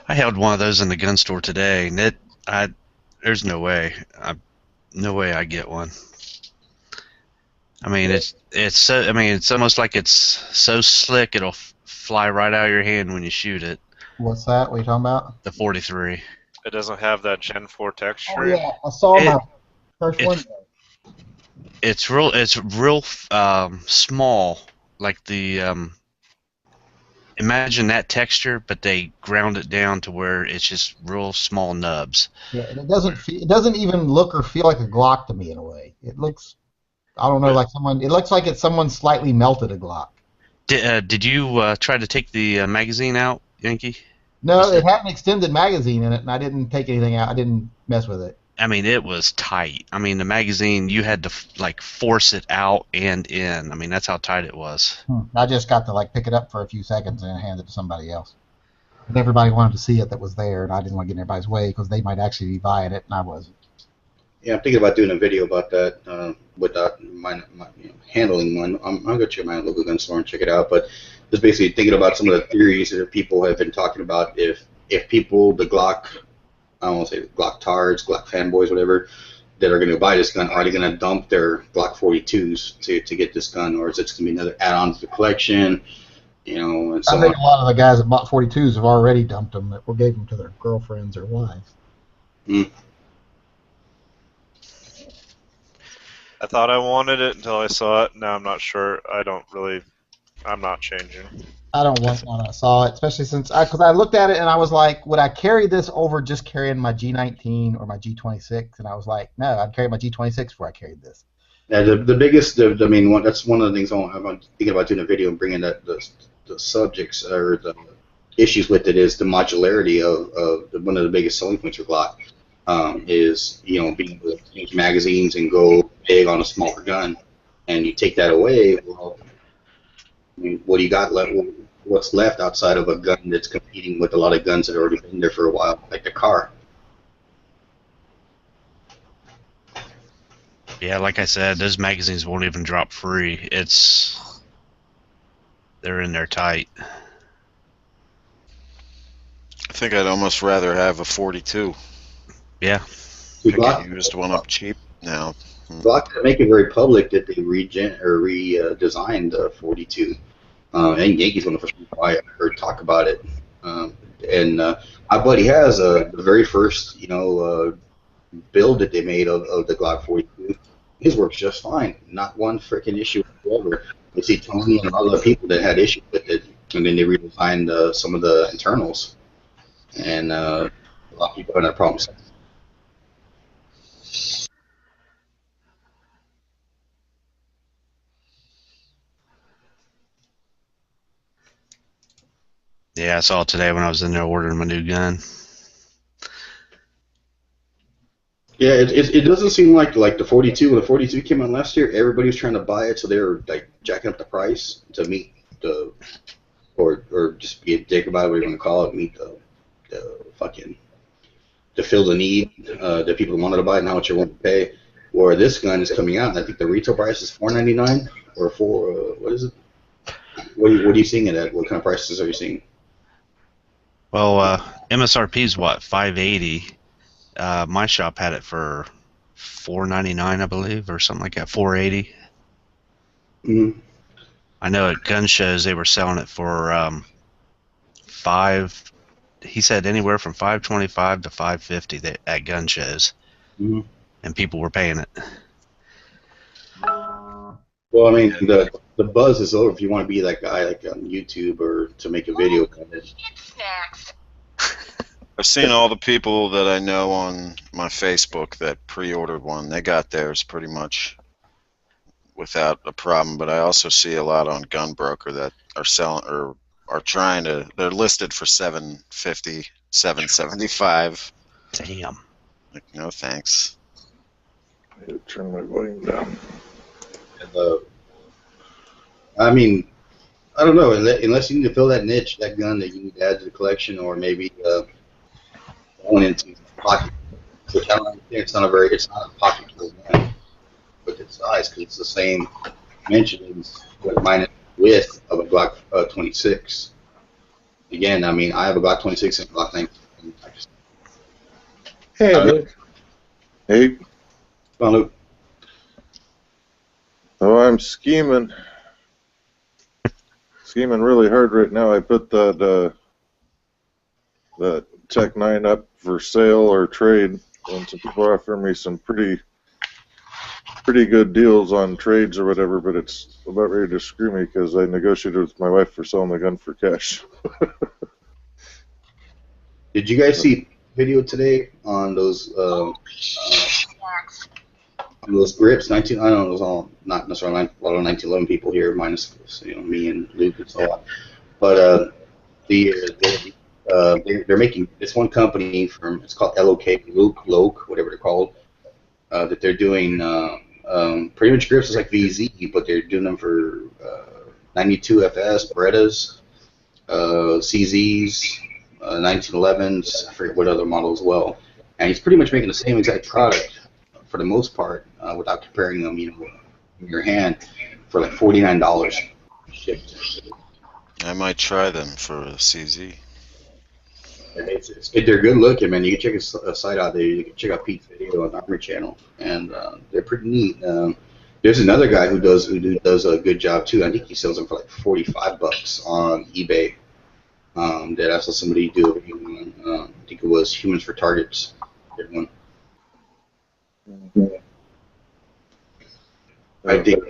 I held one of those in the gun store today, and there's no way I get one. I mean, it's almost like it's so slick it'll fly right out of your hand when you shoot it. What's that? What are you talking about? The 43. It doesn't have that Gen 4 texture. Oh yeah, I saw my first one. It's real small, like the imagine that texture, but they ground it down to where it's just real small nubs. Yeah, and it doesn't even look or feel like a Glock to me in a way. It looks, I don't know, like someone. It looks like someone slightly melted a Glock. Did you try to take the magazine out, Yankee? No, it had an extended magazine in it, and I didn't take anything out. I didn't mess with it. I mean, it was tight. I mean, the magazine, you had to like force it out and in. I mean, that's how tight it was. I just got to pick it up for a few seconds and hand it to somebody else. And everybody wanted to see it that was there, and I didn't want to get in everybody's way because they might actually be buying it, and I wasn't. Yeah, I'm thinking about doing a video about that without handling one. I'm going to check my local gun store and check it out, but just basically thinking about some of the theories that people have been talking about. If people, the Glock, I don't want to say Glock tards, Glock fanboys, whatever, that are going to buy this gun, are they going to dump their Glock 42s to get this gun, or is it going to be another add-on to the collection? You know, and I so think a lot of the guys that bought 42s have already dumped them or gave them to their girlfriends or wives. I thought I wanted it until I saw it. Now I'm not sure. I'm not changing. I don't want one. I saw it, especially because I looked at it and I was like, would I carry this over just carrying my G19 or my G26? And I was like, no, I'd carry my G26 before I carried this. yeah, the biggest, I mean, that's one of the things I'm thinking about doing a video and bringing the subjects or the issues with it is the modularity of one of the biggest selling points for Glock is, you know, being able to change magazines and go big on a smaller gun, and you take that away. Well, I mean, what do you got left? What's left outside of a gun that's competing with a lot of guns that have already been there for a while, like the car? Yeah, like I said, those magazines won't even drop free. They're in there tight. I think I'd almost rather have a 42. Yeah. Pick a used one up cheap now. Glock didn't make it very public that they redesigned the 42. And Yankees one of the first people I heard talk about it. And my buddy has the very first, you know, build that they made of the Glock 42. His works just fine. Not one freaking issue whatsoever. You see Tony and other people that had issues with it, and then they redesigned some of the internals. And a lot of people had that problem. Yeah, I saw it today when I was in there ordering my new gun. Yeah, it doesn't seem like the 42 when the 42 came out last year, everybody was trying to buy it, so they were like jacking up the price to meet the or just be a dick about it, whatever you want to call it, meet the fucking to fill the need that people wanted to buy it and how much they want to pay. Where this gun is coming out, and I think the retail price is $4.99 or what is it? What are you seeing it at? What kind of prices are you seeing? Well, MSRP is what, $580. My shop had it for $4.99, I believe, or something like that, $4.80. Mm-hmm. I know at gun shows they were selling it for five. He said anywhere from $5.25 to $5.50 at gun shows, and people were paying it. Well, I mean, the buzz is over if you want to be that guy like on YouTube or to make a video. I've seen all the people that I know on my Facebook that pre-ordered one. They got theirs pretty much without a problem. But I also see a lot on Gunbroker that are selling or are trying to. They're listed for $750, $775. Damn. Like, no thanks. I need to turn my volume down. I mean, I don't know. Unless you need to fill that niche, that gun that you need to add to the collection, or maybe going into pocket. Which I don't understand. It's not a pocket tool gun with its size because it's the same dimensions but minus width of a Glock 26. Again, I mean, I have a Glock 26 and a Glock 19. Hey, Luke. Hey. Come on, Luke. Oh, I'm scheming really hard right now. I put that Tech 9 up for sale or trade, and some people offer me some pretty good deals on trades or whatever, but it's about ready to screw me because I negotiated with my wife for selling the gun for cash. Did you guys see video today on those grips? 19. I don't know. It was all not necessarily a lot of 1911 people here, minus me and Luke and so on. But they're making this one company from it's called Loke, whatever they're called. That they're doing pretty much grips is like VZ, but they're doing them for 92 FS, Berettas, CZs, 1911s. I forget what other model as well. And he's pretty much making the same exact product for the most part, without comparing them, in your hand, for like $49 shipped. I might try them for a CZ. They're good looking, man. You can check his site out there. You can check out Pete's video on the Armory channel, and they're pretty neat. There's another guy who does a good job too. I think he sells them for like $45 on eBay. That I saw somebody do a video on. I think it was Humans for Targets. That one. I think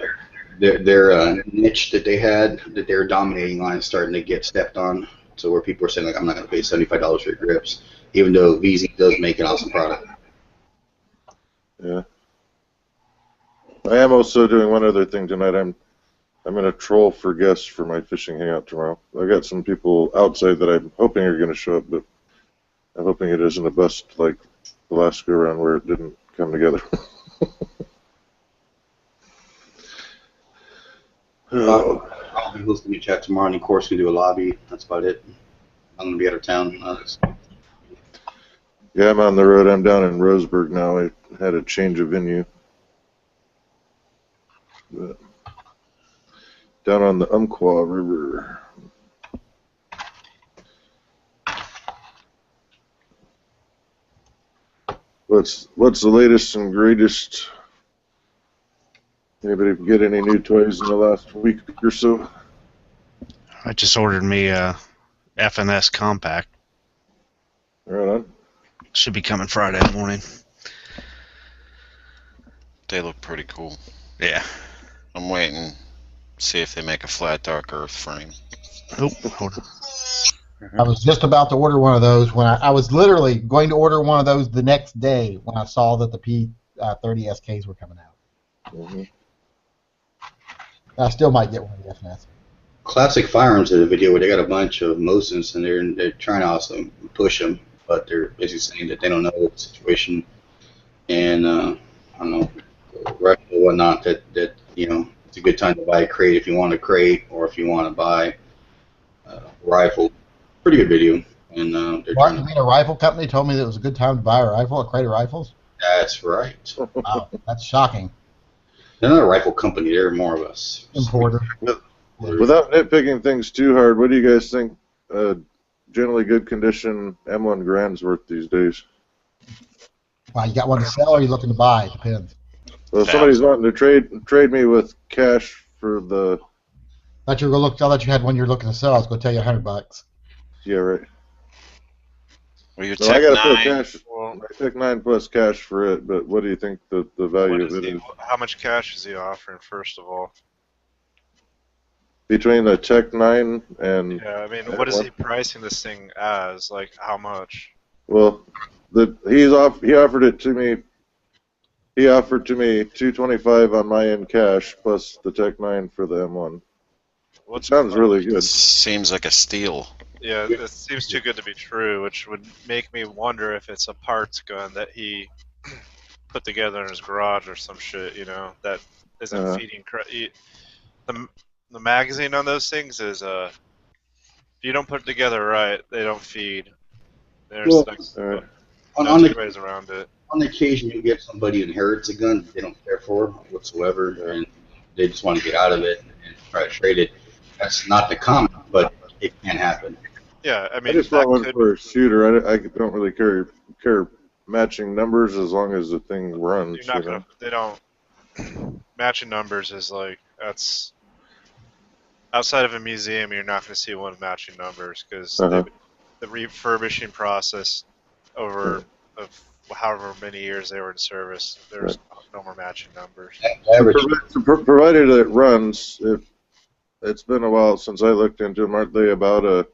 their niche that they had, that they're dominating on, is starting to get stepped on. So where people are saying like, I'm not going to pay $75 for your grips, even though VZ does make an awesome product. Yeah. I am also doing one other thing tonight. I'm going to troll for guests for my fishing hangout tomorrow. I've got some people outside that I'm hoping are going to show up, but I'm hoping it isn't a bust like the last go around where it didn't come together. I'll be hosting a chat tomorrow, and of course we do a lobby. That's about it. I'm going to be out of town. Yeah, I'm on the road. I'm down in Roseburg now. I had a change of venue. But down on the Umpqua River. What's the latest and greatest? Anybody get any new toys in the last week or so? I just ordered me a FNS compact. Right on. Should be coming Friday morning. They look pretty cool. Yeah. I'm waiting to see if they make a flat dark earth frame. Oh, hold on. I was just about to order one of those when I was literally going to order one of those the next day when I saw that the P30 SKs were coming out. Mm-hmm. I still might get one of the FNS. Classic Firearms did a video where they got a bunch of Mosins, and they're trying to also push them, but they're basically saying that they don't know the situation, and I don't know, rifle or whatnot, that it's a good time to buy a crate if you want a crate, or if you want to buy a rifle. Pretty good video. And You mean a rifle company told me that it was a good time to buy a rifle, a crate of rifles? That's right. Wow, that's shocking. They're not a rifle company. They're more of a Importer. Without nitpicking things too hard, what do you guys think generally good condition M1 Grand's worth these days? Wow, you got one to sell or are you looking to buy? Depends. Well, if somebody's wanting to trade me with cash for the... I thought you had one you're looking to sell. I was going to tell you $100. Yeah, right. Well, your No, I Tech got to put 9, cash, my Tech 9 plus cash for it, but what do you think the value of it is? How much cash is he offering, first of all? Between the Tech 9 and... Yeah, I mean, what is he pricing this thing as? Like, how much? Well, he offered it to me. He offered to me $225 on my end cash plus the Tech 9 for the M1. It sounds really good. seems like a steal. Yeah, it seems too good to be true, which would make me wonder if it's a parts gun that he put together in his garage or some shit, that isn't feeding... The magazine on those things is, if you don't put it together right, they don't feed. There's no two ways around it. On occasion, you get somebody who inherits a gun that they don't care for whatsoever, and they just want to get out of it and try to trade it. That's not the common, but it can happen. Yeah, I mean, I just want one for a shooter. I don't really care matching numbers as long as the thing runs. You're not gonna. They don't. Matching numbers is like, that's outside of a museum. You're not going to see one matching numbers because the refurbishing process over of however many years they were in service, there's no more matching numbers. Provided it runs, if it's been a while since I looked into them, aren't they about a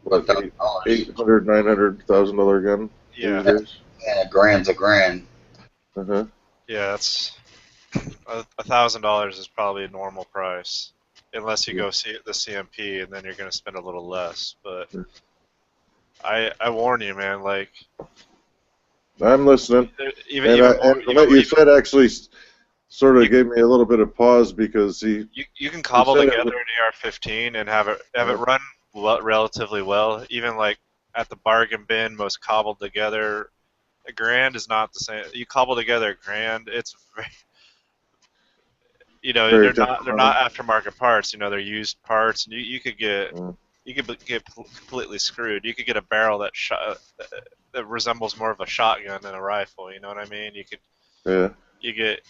$800,000, $900,000 gun? Yeah. And a grand's a grand. Uh-huh. Yeah, that's $1,000 is probably a normal price, unless you go see the CMP, and then you're going to spend a little less. But I warn you, man. Like, I'm listening. What you said actually sort of gave me a little bit of pause because you can cobble together an AR-15 and have it run relatively well. Even like at the bargain bin, most cobbled together. A grand is not the same. You cobble together a grand, it's very, they're not aftermarket parts. They're used parts, and you could get completely screwed. You could get a barrel that resembles more of a shotgun than a rifle. You know what I mean? You get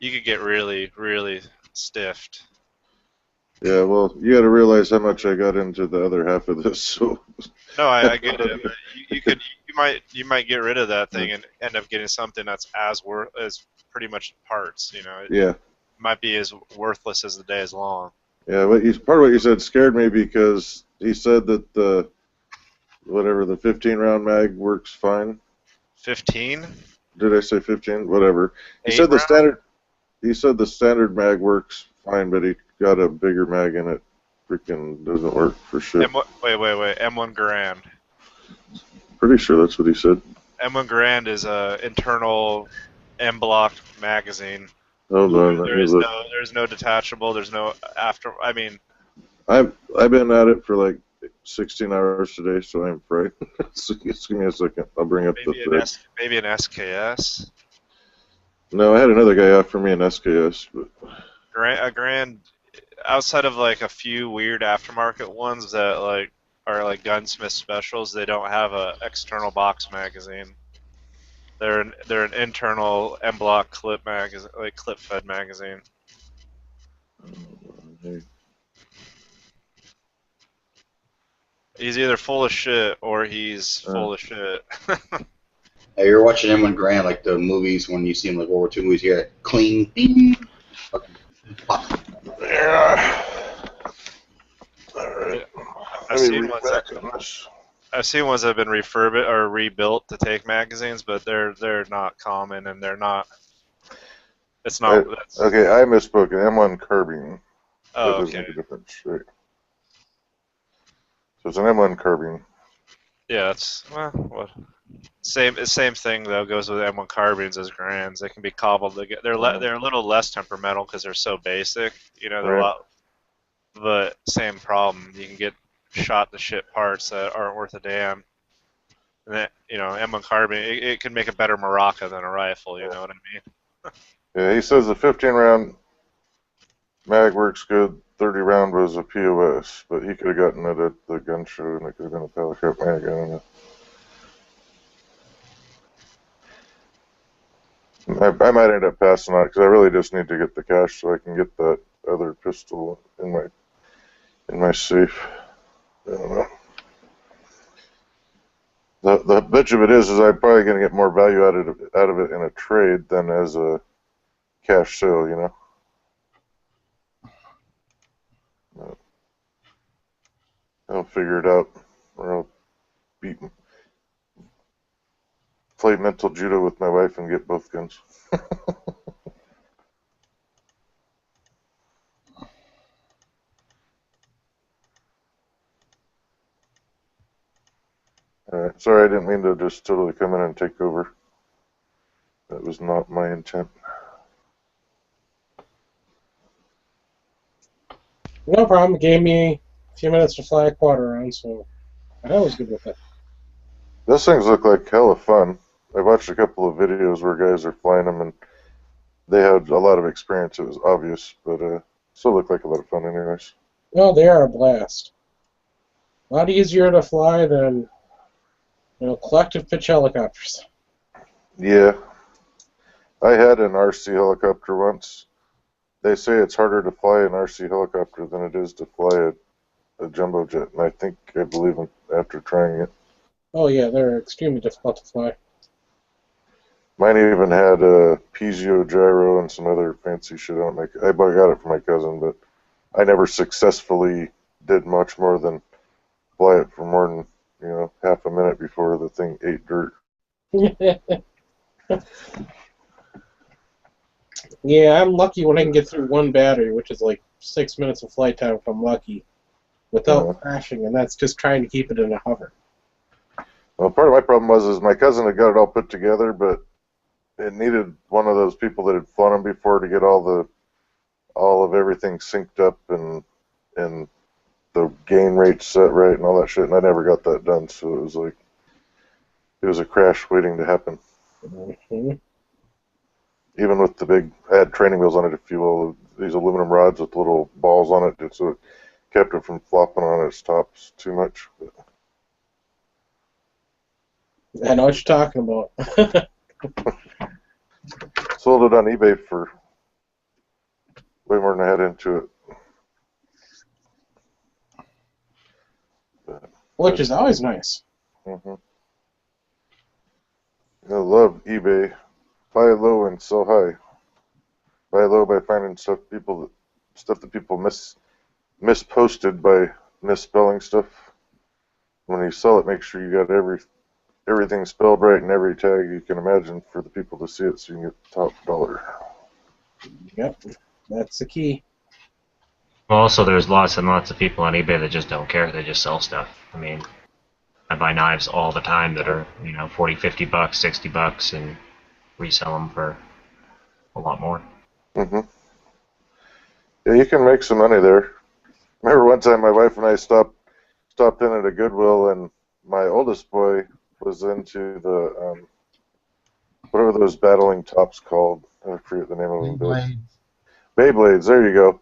you could get really, really stiffed. Yeah, well, you got to realize how much I got into the other half of this. So No, I get it. But you might get rid of that thing and end up getting something that's as pretty much parts. You know, yeah, it might be as worthless as the day is long. yeah. Part of what you said scared me because he said that the 15-round mag works fine. 15? Did I say 15? Whatever. He 8 said the round? standard. He said the standard mag works fine, but he got a bigger mag and it freaking doesn't work for shit. Wait. M1 Garand. Pretty sure that's what he said. M1 Garand is a internal M-block magazine. Hold on, let me look. There's no detachable. There's no after. I mean, I've been at it for like 16 hours today, so I'm fried. So just give me a second. I'll bring up the thread. Maybe an SKS. No, I had another guy offer me an SKS, but A Grand, outside of like a few weird aftermarket ones that like are like gunsmith specials, they don't have a external box magazine. They're an internal M-block clip magazine, like clip fed magazine. He's either full of shit or he's full of shit. Hey, you're watching M1 Grand, like the movies when you see them, like World War II movies. You hear that clean, ding, fucking pop. yeah. All right. I've seen ones that have been refurbished or rebuilt to take magazines, but they're not common and they're not. It's not. Okay, I misspoke. M1 carbine. Oh, that doesn't make a difference, right? So it's an M1 carbine. Yeah, that's what. Same thing though goes with M1 carbines as Grands. They can be cobbled together. They're a little less temperamental because they're so basic. You know, they're a lot. But same problem. You can get shot to shit parts that aren't worth a damn. And that, you know, M1 carbine, it can make a better Maraca than a rifle. You know what I mean? Yeah, he says the 15-round mag works good. 30-round was a POS, but he could have gotten it at the gun show, and it could have been a Powercraft mag. I don't know. I might end up passing on it because I really just need to get the cash so I can get that other pistol in my safe. I don't know. The bitch of it is I'm probably going to get more value out of it in a trade than as a cash sale, you know. I'll figure it out, or I'll play mental judo with my wife and get both guns. Alright, sorry, I didn't mean to just totally come in and take over. That was not my intent. No problem. It gave me a few minutes to fly a quarter round, so I was good with it. Those things look like hella fun. I watched a couple of videos where guys are flying them, and they had a lot of experience. It was obvious, but still looked like a lot of fun anyways. Well, they are a blast. A lot easier to fly than, collective pitch helicopters. Yeah. I had an RC helicopter once. They say it's harder to fly an RC helicopter than it is to fly a jumbo jet, and I believe them after trying it. Oh yeah, they're extremely difficult to fly. Mine even had a Pizio gyro and some other fancy shit on it. I got it for my cousin, but I never successfully did much more than fly it for more than half a minute before the thing ate dirt. Yeah, I'm lucky when I can get through one battery, which is like 6 minutes of flight time if I'm lucky, without crashing, and that's just trying to keep it in a hover. Well, part of my problem was my cousin had got it all put together, but it needed one of those people that had flown them before to get all of everything synced up and the gain rate set right and all that shit, and I never got that done, so it was a crash waiting to happen. Mm-hmm. Even with the big, I had training wheels on it to fuel these aluminum rods with little balls on it, so it kept it from flopping on its tops too much. But I know what you're talking about. sold it on eBay for way more than I had into it. Which is always nice. Mm-hmm. I love eBay. Buy low and sell high. Buy low by finding stuff that people misposted by misspelling stuff. When you sell it, make sure you got everything spelled right and every tag you can imagine for the people to see it, so you can get the top dollar. Yep, that's the key. Well, also, there's lots and lots of people on eBay that just don't care. They just sell stuff. I mean, I buy knives all the time that are, you know, 40, 50 bucks, 60 bucks, and resell them for a lot more. Mm-hmm. Yeah, you can make some money there. Remember one time my wife and I stopped in at a Goodwill, and my oldest boy was into the what are those battling tops called? I forget the name of them. Beyblades. Beyblades. There you go.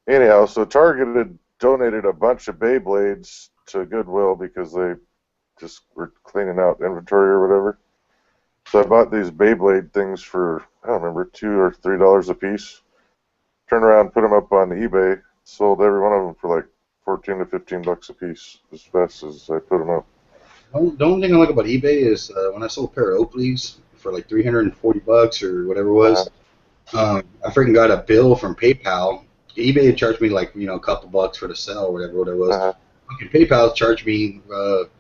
Anyhow, so Target had donated a bunch of Beyblades to Goodwill because they just were cleaning out inventory or whatever. So I bought these Beyblade things for, I don't remember, $2 or $3 a piece. Turned around, put them up on eBay, sold every one of them for like 14 to 15 bucks a piece as fast as I put them up. The only thing I like about eBay is when I sold a pair of Oakleys for like 340 bucks or whatever it was, I freaking got a bill from PayPal. eBay charged me like, you know, a couple bucks for the sell or whatever it was. PayPal charged me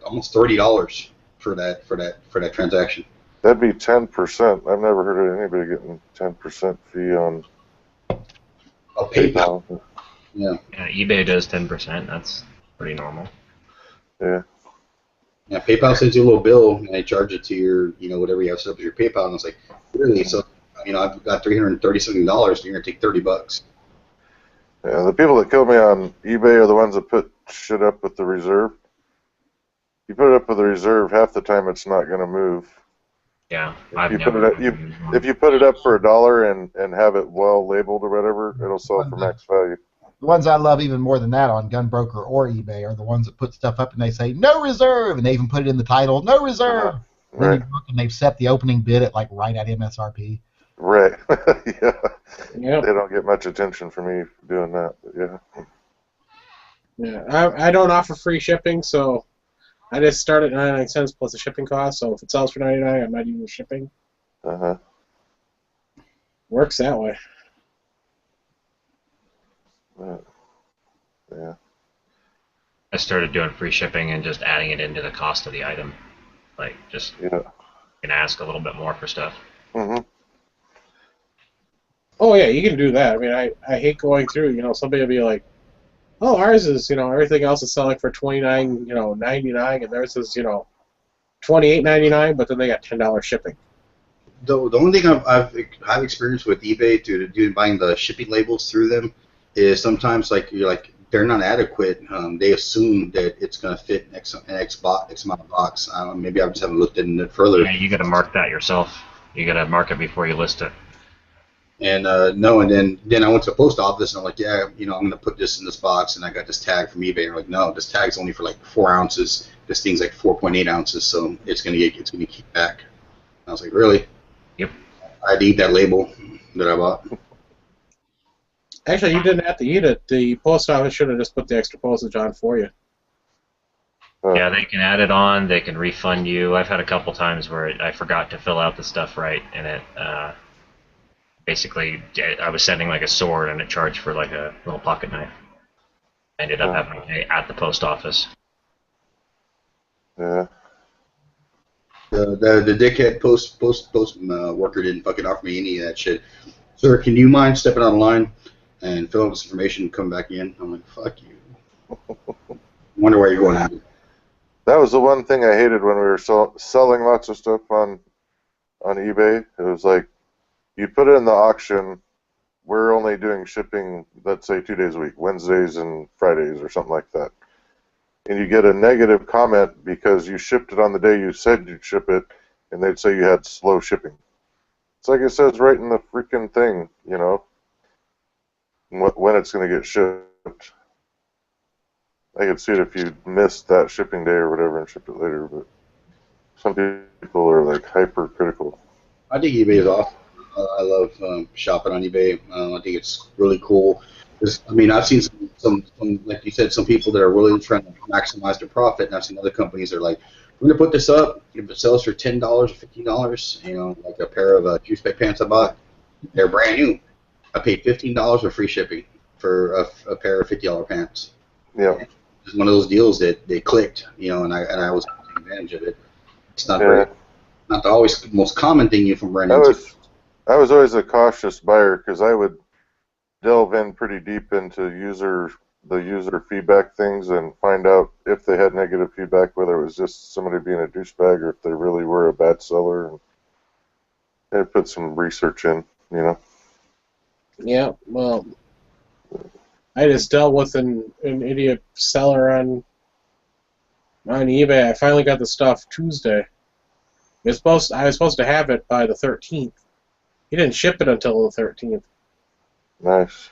almost $30 for that transaction. That'd be 10%. I've never heard of anybody getting 10% fee on PayPal. Yeah. Yeah, eBay does 10%. That's pretty normal. Yeah. Yeah, PayPal sends you a little bill and they charge it to your, you know, whatever you have set up as your PayPal. And I was like, really? So, you know, I've got $330 something, so you're gonna take $30. Yeah, the people that kill me on eBay are the ones that put shit up with the reserve. You put it up with the reserve, half the time it's not going to move. Yeah, if you put it up for $1 and have it well labeled or whatever, it'll sell for max value. The ones I love even more than that on Gunbroker or eBay are the ones that put stuff up and they say no reserve, and they even put it in the title, no reserve. Right. Then you look and they've set the opening bid at like right at MSRP. Right. Yeah. Yep. They don't get much attention for me doing that, but yeah. Yeah, I don't offer free shipping, so I just start at 99 cents plus the shipping cost. So if it sells for 99, I'm not even shipping. Works that way. Yeah. I started doing free shipping and just adding it into the cost of the item. Like, just you can ask a little bit more for stuff. Oh yeah, you can do that. I mean, I hate going through. You know, somebody will be like, "Oh, ours is, you know, everything else is selling for $29.99, and theirs is, you know, $28.99, but then they got $10 shipping." The only thing I've experienced with eBay to buying the shipping labels through them is sometimes they're not adequate. They assume that it's going to fit X amount of box. Maybe I just haven't looked into it further. Yeah, you got to mark that yourself. You got to mark it before you list it. And then I went to the post office and I'm like, yeah, you know, I'm gonna put this in this box, and I got this tag from eBay. And they're like, no, this tag's only for like 4 ounces. This thing's like 4.8 ounces, so it's gonna keep back. And I was like, really? Yep. I'd eat that label that I bought. Actually, you didn't have to eat it. The post office should have just put the extra postage on for you. Yeah, they can add it on. They can refund you. I've had a couple times where I forgot to fill out the stuff right, and it basically I was sending like a sword, and it charged for like a little pocket knife. I ended up having to pay at the post office. Yeah. The dickhead post worker didn't fucking offer me any of that shit. Sir, can you mind stepping on the line and fill out this information and come back in? I'm like, fuck you. Wonder where you're going at. That was the one thing I hated when we were selling lots of stuff on eBay. It was like, you put it in the auction, we're only doing shipping, let's say 2 days a week, Wednesdays and Fridays or something like that. And you get a negative comment because you shipped it on the day you said you'd ship it, and they'd say you had slow shipping. It's like it says right in the freaking thing, you know, when it's going to get shipped. I could see it if you missed that shipping day or whatever and shipped it later, but some people are like hypercritical. I think eBay is awesome. I love shopping on eBay. I think it's really cool. I mean, I've seen some, like you said, some people that are really trying to maximize their profit, and I've seen other companies that are like, we're gonna put this up. If it sells for $10 or $15, you know, like a pair of juice pack pants I bought, they're brand new. I paid $15 for free shipping for a pair of $50 pants. Yeah. It's one of those deals that they clicked, you know, and I was taking advantage of it. It's not not the always most common thing you can run into. I was always a cautious buyer because I would delve in pretty deep into the user feedback things and find out if they had negative feedback, whether it was just somebody being a douchebag or if they really were a bad seller. And I put some research in, you know. Yeah, well, I just dealt with an idiot seller on eBay. I finally got the stuff Tuesday. I was supposed to have it by the 13th. He didn't ship it until the 13th. Nice.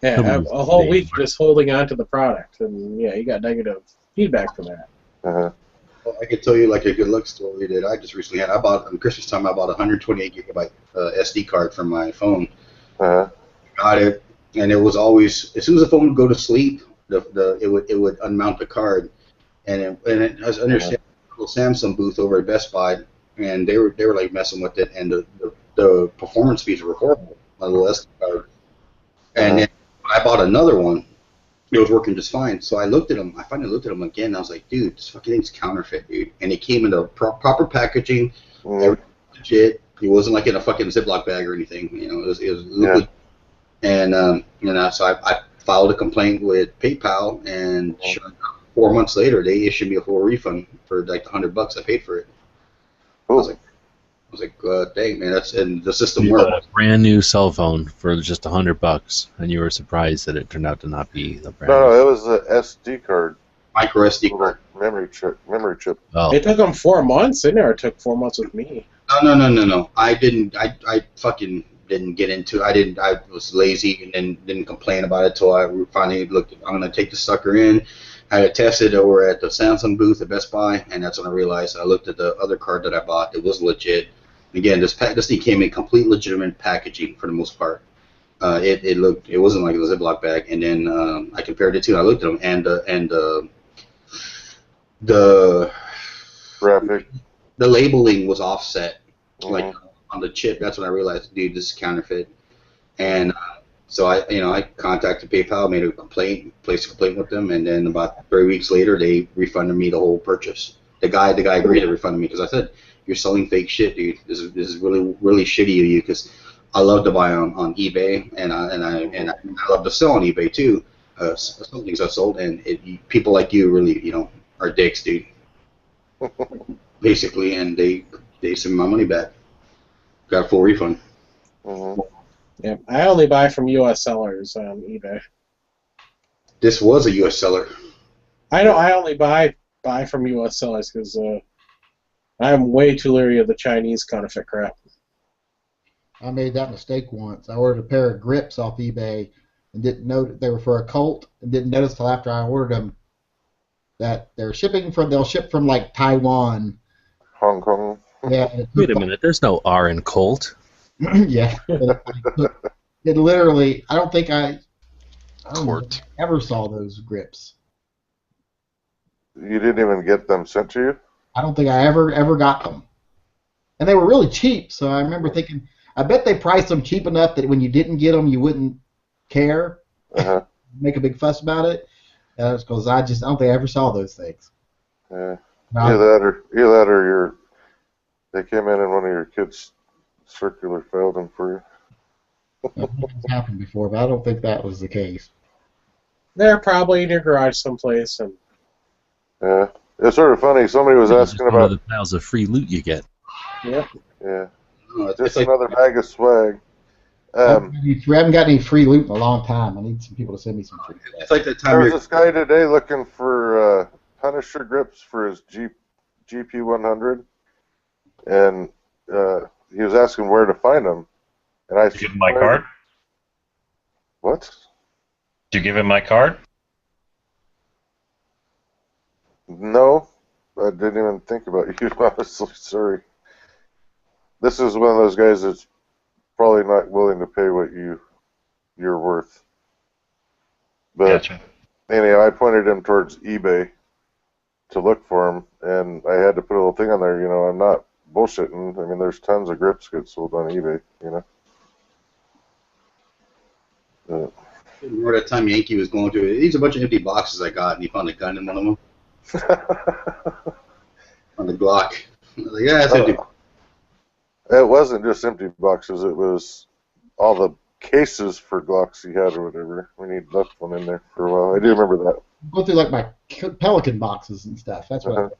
Yeah, a whole week just holding on to the product, and yeah, he got negative feedback for that. Uh-huh. Well, I could tell you like a good luck story that I just recently had. I bought on Christmas time. I bought a 128 gigabyte SD card for my phone. Uh-huh. Got it, and it was always as soon as the phone would go to sleep, it would unmount the card, and it has understand a little Samsung booth over at Best Buy, and they were like messing with it, and the performance speeds were horrible. My little SD card, and then I bought another one. It was working just fine. So I looked at them. I finally looked at them again. And I was like, dude, this fucking thing's counterfeit, dude. And it came in the proper packaging. Everything legit. It wasn't like in a fucking Ziploc bag or anything. You know, it was legit. And you know, so I filed a complaint with PayPal, and 4 months later, they issued me a full refund for like the $100 I paid for it. Cool. I was like, dang, man, and the system You worked. got a brand new cell phone for just $100, and you were surprised that it turned out to not be the brand. No, it was a SD card. Micro SD card. Memory chip. Oh. It took them 4 months. It never took 4 months with me. No. I didn't. I fucking didn't get into. I was lazy and then didn't complain about it till I finally looked. I'm gonna take the sucker in. I had tested it over at the Samsung booth at Best Buy, and that's when I realized. I looked at the other card that I bought. It was legit. Again, this thing came in complete legitimate packaging for the most part. It wasn't like a Ziploc bag. And then I compared it to. I looked at them, and the graphic. The labeling was offset, like on the chip. That's when I realized, dude, this is counterfeit. And so I contacted PayPal, made a complaint, placed a complaint with them, and then about 3 weeks later, they refunded me the whole purchase. The guy agreed to refund me because I said, you're selling fake shit, dude. This is really shitty of you because I love to buy on eBay and I love to sell on eBay too. Some things I've sold, and people like you really are dicks, dude. Basically, and they sent me my money back. Got a full refund. Yeah, I only buy from U.S. sellers on eBay. This was a U.S. seller. I know. I only buy from U.S. sellers because I'm way too leery of the Chinese counterfeit crap. I made that mistake once. I ordered a pair of grips off eBay and didn't know that they were for a Colt, and didn't notice till after I ordered them that they'll ship from like Taiwan. Hong Kong. Yeah. Wait a minute. There's no R in Colt. Yeah. It literally. I don't think I ever saw those grips. You didn't even get them sent to you? I don't think I ever got them. And they were really cheap, so I remember thinking, I bet they priced them cheap enough that when you didn't get them, you wouldn't care, make a big fuss about it. Because I don't think I ever saw those things. Yeah. Either that or they came in and one of your kids' circular failed them for you. That's happened before, but I don't think that was the case. They're probably in your garage someplace. And yeah. It's sort of funny. Somebody was asking about the piles of free loot you get. Yeah. Yeah. Just another bag of swag. I haven't got any free loot in a long time. I need some people to send me some free loot. It's like that time. There was this guy today looking for Punisher grips for his GP100, and he was asking where to find them. And I Did you give him my card? What? Did you give him my card? No, I didn't even think about you, honestly. Sorry. This is one of those guys that's probably not willing to pay what you're worth. But Gotcha. anyhow, I pointed him towards eBay to look for them, and I had to put a little thing on there. You know, I'm not bullshitting. I mean, there's tons of grips get sold on eBay. You know. Remember that time Yankee was going through? These are a bunch of empty boxes I got, and he found a gun in one of them on the Glock. I was like, yeah, that's empty. It wasn't just empty boxes. It was all the cases for Glocks he had or whatever. We need left one in there for a while. I do remember that. Go through like my Pelican boxes and stuff. That's what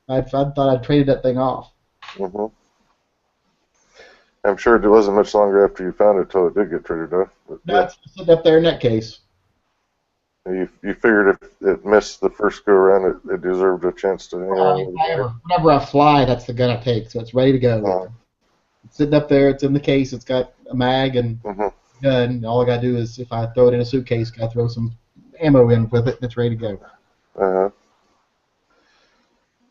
I thought I'd traded that thing off. Mm-hmm. I'm sure it wasn't much longer after you found it till it did get traded off. But, That's sitting up there in that case. You figured if it missed the first go around, it deserved a chance to hang on. Whenever I fly, that's the gun I take, so it's ready to go. It's sitting up there. It's in the case. It's got a mag and gun. All I gotta do is, if I throw it in a suitcase, gotta throw some ammo in with it, and it's ready to go.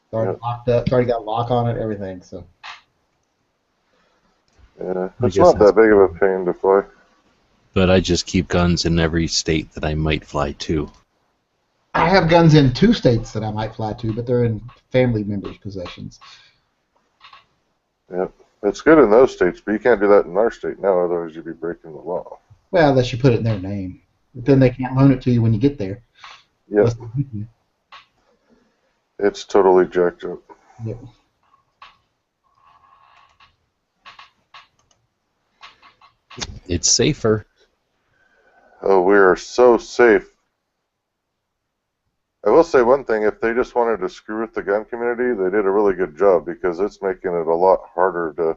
It's already locked up. It's already got a lock on it. Everything. So. Yeah, it's not that big of a pain to fly. But I just keep guns in every state that I might fly to. I have guns in 2 states that I might fly to, but they're in family members' possessions. Yep. It's good in those states, but you can't do that in our state now, otherwise you'd be breaking the law. Well, unless you put it in their name. But then they can't loan it to you when you get there. Yep. It's totally jacked up. Yep. It's safer. Oh, we are so safe. I will say one thing, if they just wanted to screw with the gun community, they did a really good job, because it's making it a lot harder to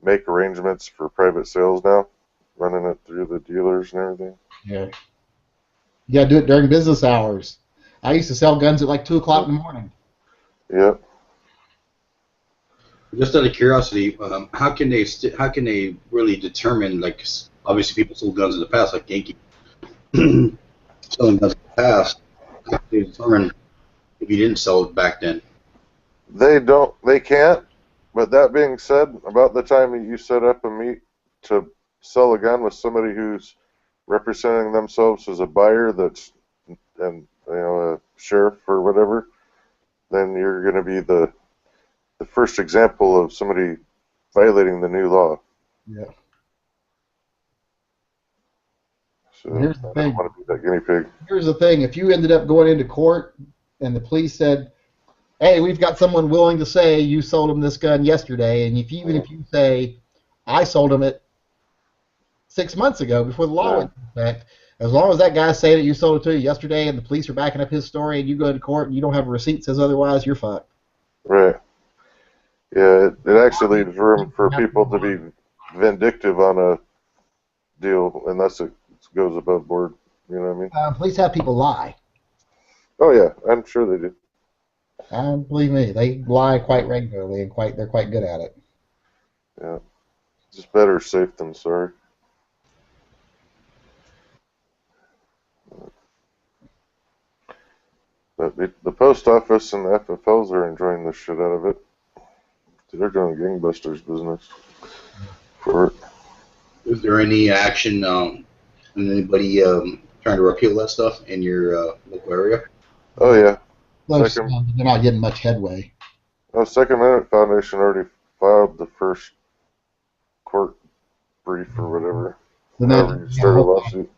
make arrangements for private sales now, running it through the dealers and everything. Yeah. You gotta do it during business hours. I used to sell guns at like 2 o'clock in the morning. Yep. Just out of curiosity, how can they really determine, like, obviously people sold guns in the past, like Yankee selling guns in the past, how can they determine if you didn't sell it back then? They can't, but that being said, about the time that you set up a meet to sell a gun with somebody who's representing themselves as a buyer and a sheriff or whatever, then you're going to be the first example of somebody violating the new law. Yeah. So here's the I thing. don't want to be that guinea pig. Here's the thing. If you ended up going into court and the police said, hey, we've got someone willing to say you sold him this gun yesterday, and even if you say, I sold him it 6 months ago before the law went into effect, as long as that guy say that you sold it to you yesterday and the police are backing up his story and you go to court and you don't have a receipt that says otherwise, you're fucked. Right. Yeah, it actually leaves room for people to be vindictive on a deal unless it goes above board. You know what I mean? Police have people lie. Oh yeah, I'm sure they do. Believe me, they lie quite regularly and they're quite good at it. Yeah, just better safe than sorry. But the post office and the FFLs are enjoying the shit out of it. They're doing gangbusters business for it. Is there any action on anybody trying to repeal that stuff in your local area? Oh yeah. They're not getting much headway. Oh, Second Amendment Foundation already filed the first court brief or whatever. Whenever you start a lawsuit.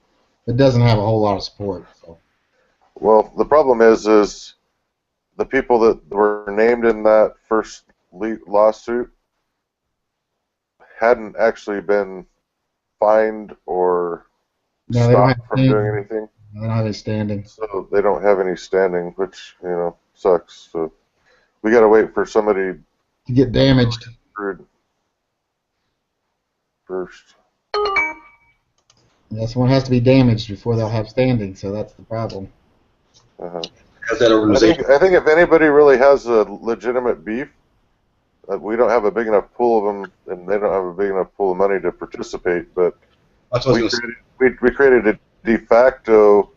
It doesn't have a whole lot of support. So. Well, the problem is the people that were named in that first lawsuit hadn't actually been fined or stopped from doing anything. They don't have any standing. So they don't have any standing, which, sucks. So we got to wait for somebody to get damaged first. Yeah, someone has to be damaged before they'll have standing, so that's the problem. How's that organization? I think if anybody really has a legitimate beef, we don't have a big enough pool of them, and they don't have a big enough pool of money to participate. But we created a de facto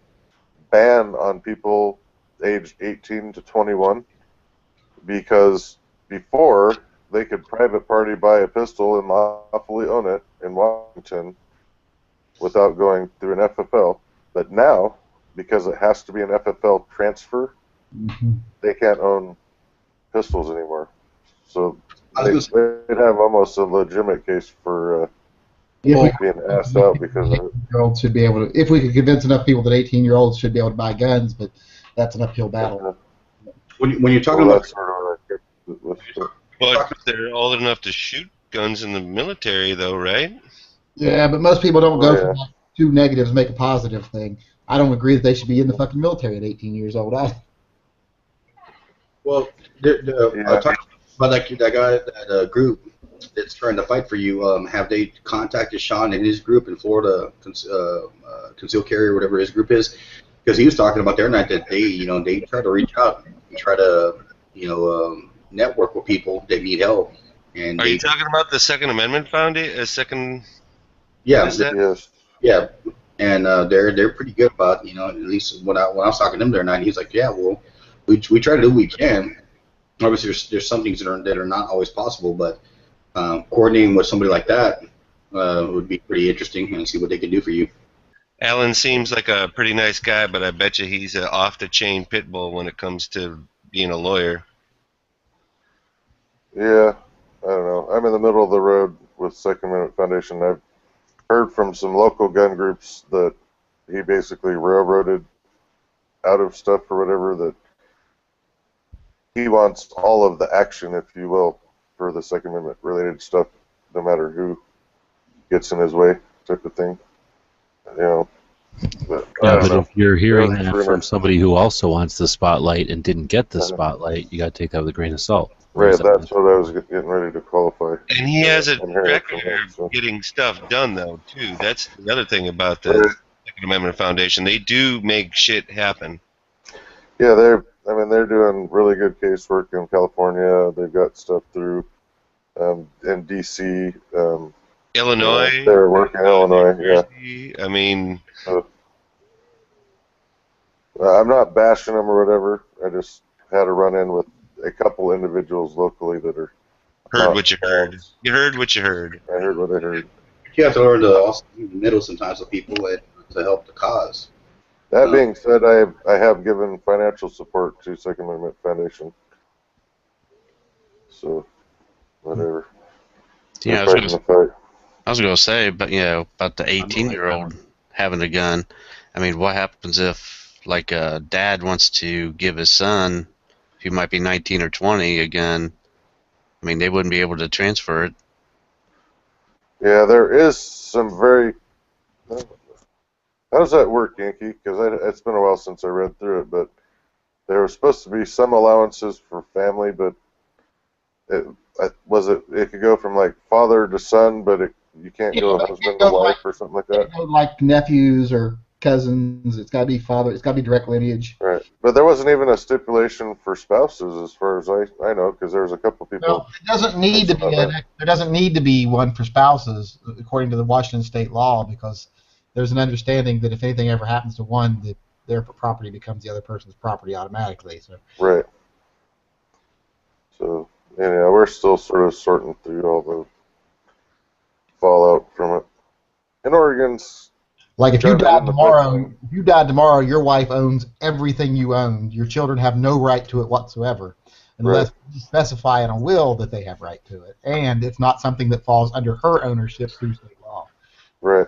ban on people aged 18 to 21 because before they could private party buy a pistol and lawfully own it in Washington without going through an FFL. But now, because it has to be an FFL transfer, they can't own pistols anymore. So they'd have almost a legitimate case for being asked out because of it. 18-year-olds should be able to, if we could convince enough people that 18-year-olds should be able to buy guns, but that's an uphill battle. When you're talking about But they're old enough to shoot guns in the military, though, right? Yeah, but most people don't go from like 2 negatives make a positive thing. I don't agree that they should be in the fucking military at 18 years old. Well, talking about that guy, that group that's trying to fight for you, have they contacted Sean and his group in Florida, concealed carry or whatever his group is? Because he was talking about their night that they try to reach out and try to network with people that need help. And Are you talking about the Second Amendment Foundation? Yes. Yeah, and they're pretty good about at least when I was talking to him the other night, he's like, yeah, well, we try to do what we can. Obviously, there's some things that are not always possible, but coordinating with somebody like that would be pretty interesting and see what they can do for you. Alan seems like a pretty nice guy, but I bet you he's an off-the-chain pit bull when it comes to being a lawyer. Yeah, I don't know. I'm in the middle of the road with Second Amendment Foundation. I've heard from some local gun groups that he basically railroaded out of stuff or whatever, that he wants all of the action, if you will, for the Second Amendment related stuff, no matter who gets in his way, type of thing. But if you're hearing that from somebody who also wants the spotlight and didn't get the spotlight, you got to take that with a grain of salt. Right, that's what I was getting ready to qualify. And he has a record of getting stuff done, though, too. That's the other thing about the Second Amendment Foundation. They do make shit happen. Yeah, they're doing really good casework in California. They've got stuff through in D.C. Illinois. They're working in Illinois, Jersey. I mean, I'm not bashing them or whatever. I just had a run-in with a couple individuals locally that are... Heard what you heard. You heard what you heard. I heard what I heard. You have to learn to also be in the middle sometimes with people to help the cause. That being said, I have given financial support to Second Amendment Foundation. So, whatever. Yeah, I was going to say, but about the 18-year-old having a gun. I mean, what happens if, like, a dad wants to give his son, who might be 19 or 20, a gun? I mean, they wouldn't be able to transfer it. Yeah, there is some very... How does that work, Yankee? Because it's been a while since I read through it, but there was supposed to be some allowances for family, but it could go from like father to son, but you can't go husband to wife or something like that. Like nephews or cousins, it's got to be father. It's got to be direct lineage. Right, but there wasn't even a stipulation for spouses, as far as I know, because there was a couple people. No, it doesn't need to be. There doesn't need to be one for spouses, according to the Washington state law, because there's an understanding that if anything ever happens to one, that their property becomes the other person's property automatically. So. Right. So, we're still sort of sorting through all the fallout from it. In Oregon's... Like, if you died tomorrow, your wife owns everything you own. Your children have no right to it whatsoever, unless you specify in a will that they have right to it. And it's not something that falls under her ownership through state law. Right.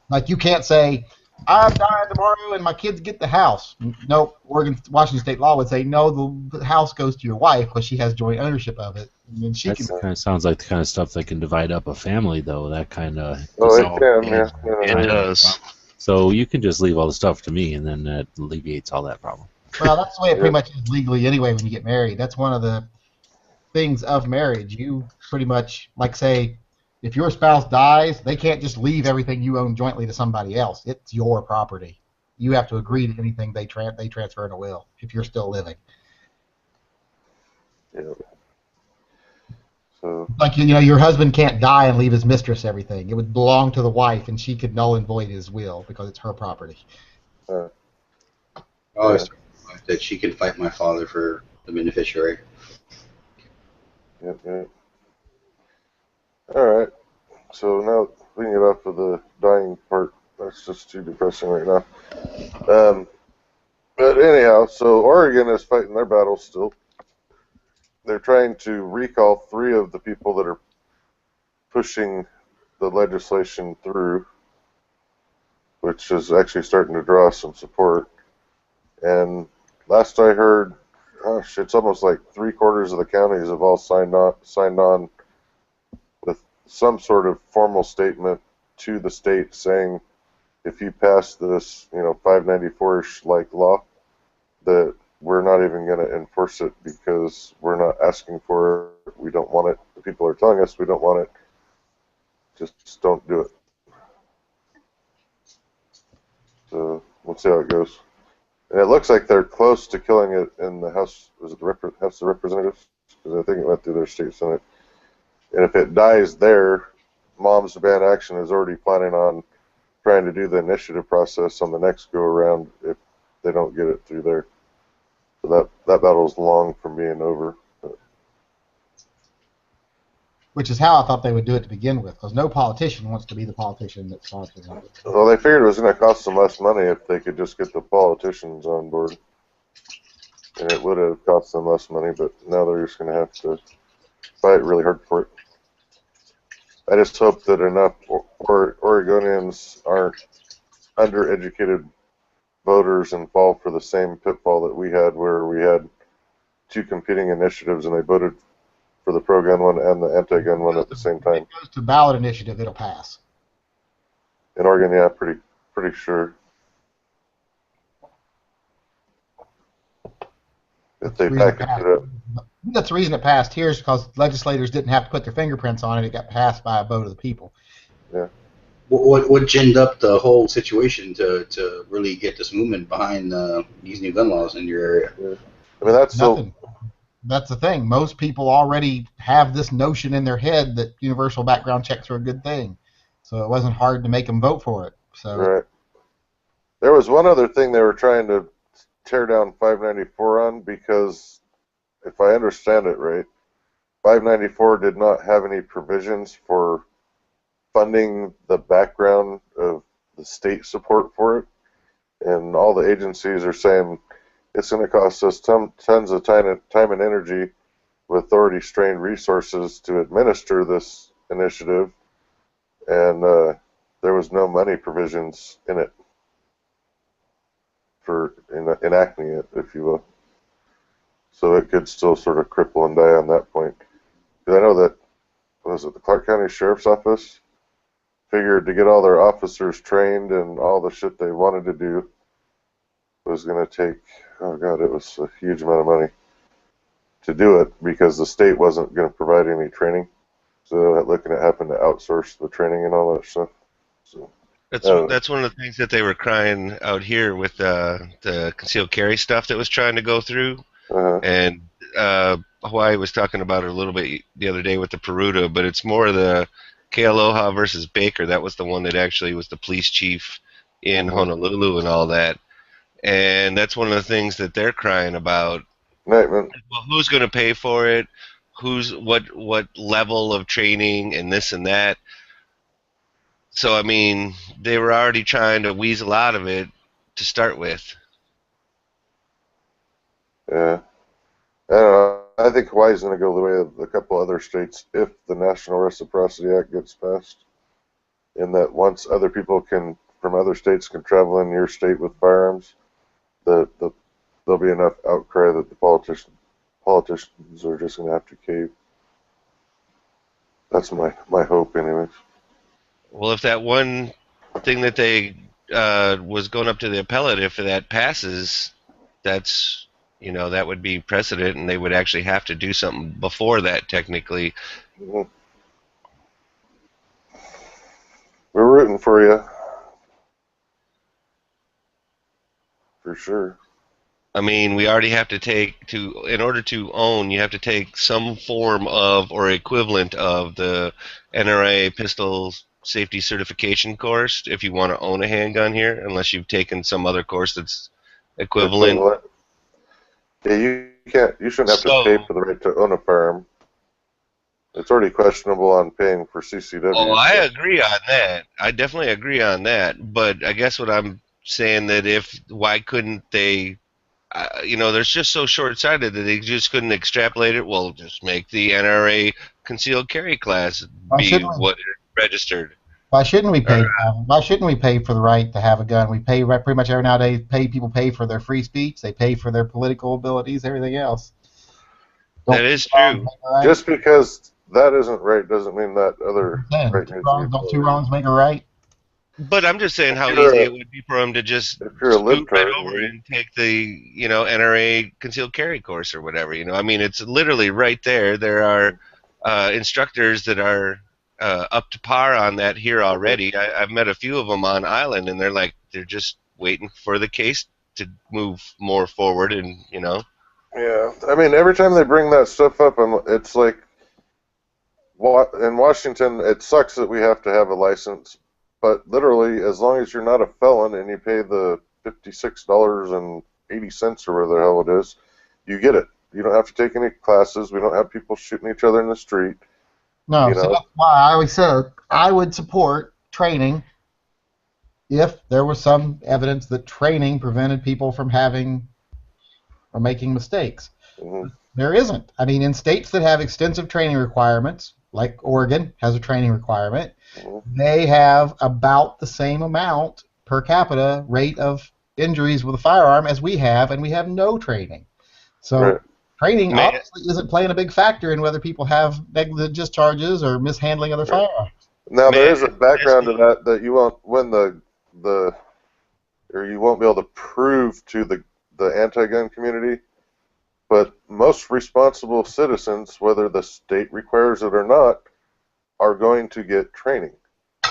Like, you can't say, I'm dying tomorrow and my kids get the house. No, Washington state law would say, no, the house goes to your wife because she has joint ownership of it. And she That kind of sounds like the kind of stuff that can divide up a family, though. That kind of... Oh, it can, yeah. It does. So you can just leave all the stuff to me, and then that alleviates all that problem. Well, that's the way it pretty much is legally anyway when you get married. That's one of the things of marriage. You pretty much, like, say, if your spouse dies, they can't just leave everything you own jointly to somebody else. It's your property. You have to agree to anything they transfer in a will if you're still living. Yeah. So, like, your husband can't die and leave his mistress everything. It would belong to the wife, and she could null and void his will because it's her property. That she can fight my father for the beneficiary. Yep. Alright, so now we can get off of the dying part. That's just too depressing right now. But anyhow, so Oregon is fighting their battle still. They're trying to recall 3 of the people that are pushing the legislation through, which is actually starting to draw some support. And last I heard, gosh, it's almost like 3/4 of the counties have all signed on with some sort of formal statement to the state saying, if you pass this, 594-ish like law, that we're not even going to enforce it because we're not asking for it. We don't want it. The people are telling us we don't want it. Just don't do it. So we'll see how it goes. And it looks like they're close to killing it in the House. Was it the House of Representatives? Because I think it went through their state senate. And if it dies there, Moms to Ban Action is already planning on trying to do the initiative process on the next go around if they don't get it through there. So that battle's long from being over. Which is how I thought they would do it to begin with, because no politician wants to be the politician that sponsors it. Well, they figured it was going to cost them less money if they could just get the politicians on board. And it would have cost them less money, but now they're just going to have to fight really hard for it. I just hope that enough Oregonians aren't undereducated voters and fall for the same pitfall that we had, where we had 2 competing initiatives and they voted for the pro-gun one and the anti-gun one at the same time. If it goes to ballot initiative, it'll pass. In Oregon, yeah, pretty sure. If they package it up. That's the reason it passed here, is because legislators didn't have to put their fingerprints on it. It got passed by a vote of the people. Yeah. What ginned up the whole situation to really get this movement behind these new gun laws in your area? Yeah. I mean, that's nothing. That's the thing. Most people already have this notion in their head that universal background checks are a good thing. So it wasn't hard to make them vote for it. So right. There was one other thing they were trying to tear down 594 on, because if I understand it right, 594 did not have any provisions for funding the background of the state support for it. And all the agencies are saying it's going to cost us tons of time and energy with already strained resources to administer this initiative, and there was no money provisions in it for enacting it, if you will. So it could still sort of cripple and die on that point. Because I know that, was it the Clark County Sheriff's Office figured to get all their officers trained and all the shit they wanted to do was going to take, oh god, it was a huge amount of money to do it, because the state wasn't going to provide any training. So they're looking at having to outsource the training and all that stuff. So that's one of the things that they were crying out here with the concealed carry stuff that was trying to go through. And Hawaii was talking about it a little bit the other day with the Peruta, but it's more the Kealoha versus Baker. That was the one that actually was the police chief in Honolulu and all that. And that's one of the things that they're crying about. Right, man. Well, who's going to pay for it? What level of training and this and that? So I mean, they were already trying to weasel out of it to start with. Yeah, I don't know. I think Hawaii's going to go the way of a couple other states if the National Reciprocity Act gets passed, in that once other people from other states can travel in your state with firearms, there'll be enough outcry that the politicians are just going to have to cave. That's my hope, anyways. Well, if that one thing that they was going up to the appellate, if that passes, that's, that would be precedent, and they would actually have to do something before that, technically. Mm-hmm. We're rooting for you. For sure. I mean, we already have to in order to own, you have to take some form of or equivalent of the NRA pistol safety certification course if you want to own a handgun here, unless you've taken some other course that's equivalent. Yeah, you shouldn't have to pay for the right to own a firearm. It's already questionable on paying for CCW. Oh, I agree on that. I definitely agree on that. But I guess what I'm saying that why couldn't they? They're just so short-sighted that they just couldn't extrapolate it. Well, just make the NRA concealed carry class be what is registered. Why shouldn't we pay? Why shouldn't we pay for the right to have a gun? We pay pretty much every nowadays. People pay for their free speech. They pay for their political abilities. Everything else. That is true. Just because that isn't right doesn't mean that other right needs to be don't two wrongs make a right? But I'm just saying how easy it would be for them to just scoot right over and take the NRA concealed carry course or whatever. I mean, it's literally right there. There are instructors that are up to par on that here already. I've met a few of them on island, and they're just waiting for the case to move more forward, and Yeah, I mean, every time they bring that stuff up, it's like, in Washington, it sucks that we have to have a license, but literally, as long as you're not a felon and you pay the $56.80 or whatever the hell it is, you get it. You don't have to take any classes. We don't have people shooting each other in the street. No, so that's why I always said I would support training if there was some evidence that training prevented people from having or making mistakes. Mm-hmm. There isn't. I mean, in states that have extensive training requirements, like Oregon has a training requirement, they have about the same amount per capita rate of injuries with a firearm as we have, and we have no training. So training obviously isn't playing a big factor in whether people have negligent discharges or mishandling of their firearms. Now, there is a background to that you won't win or you won't be able to prove to the anti-gun community, but most responsible citizens, whether the state requires it or not, are going to get training.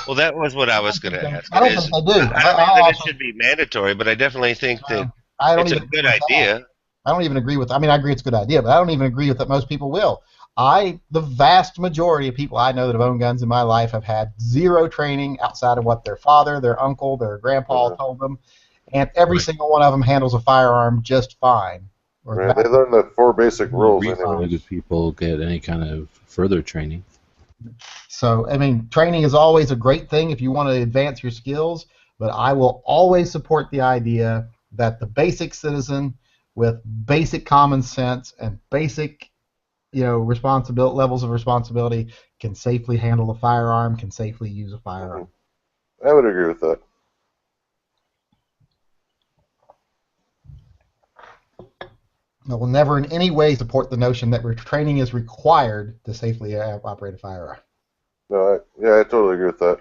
Well, that was what I was going to ask. I don't think they do. I don't think that it should be mandatory, but I definitely think that it's a good idea. I don't even agree with. I mean, I agree it's a good idea, but I don't even agree with that most people will. The vast majority of people I know that have owned guns in my life have had zero training outside of what their father, their uncle, their grandpa told them, and every single one of them handles a firearm just fine. They learn the 4 basic rules. Why do people get any kind of further training? So, I mean, training is always a great thing if you want to advance your skills, but I will always support the idea that the basic citizen with basic common sense and basic, levels of responsibility can safely handle a firearm, can safely use a firearm. I would agree with that. I will never in any way support the notion that training is required to safely operate a firearm. No, I totally agree with that.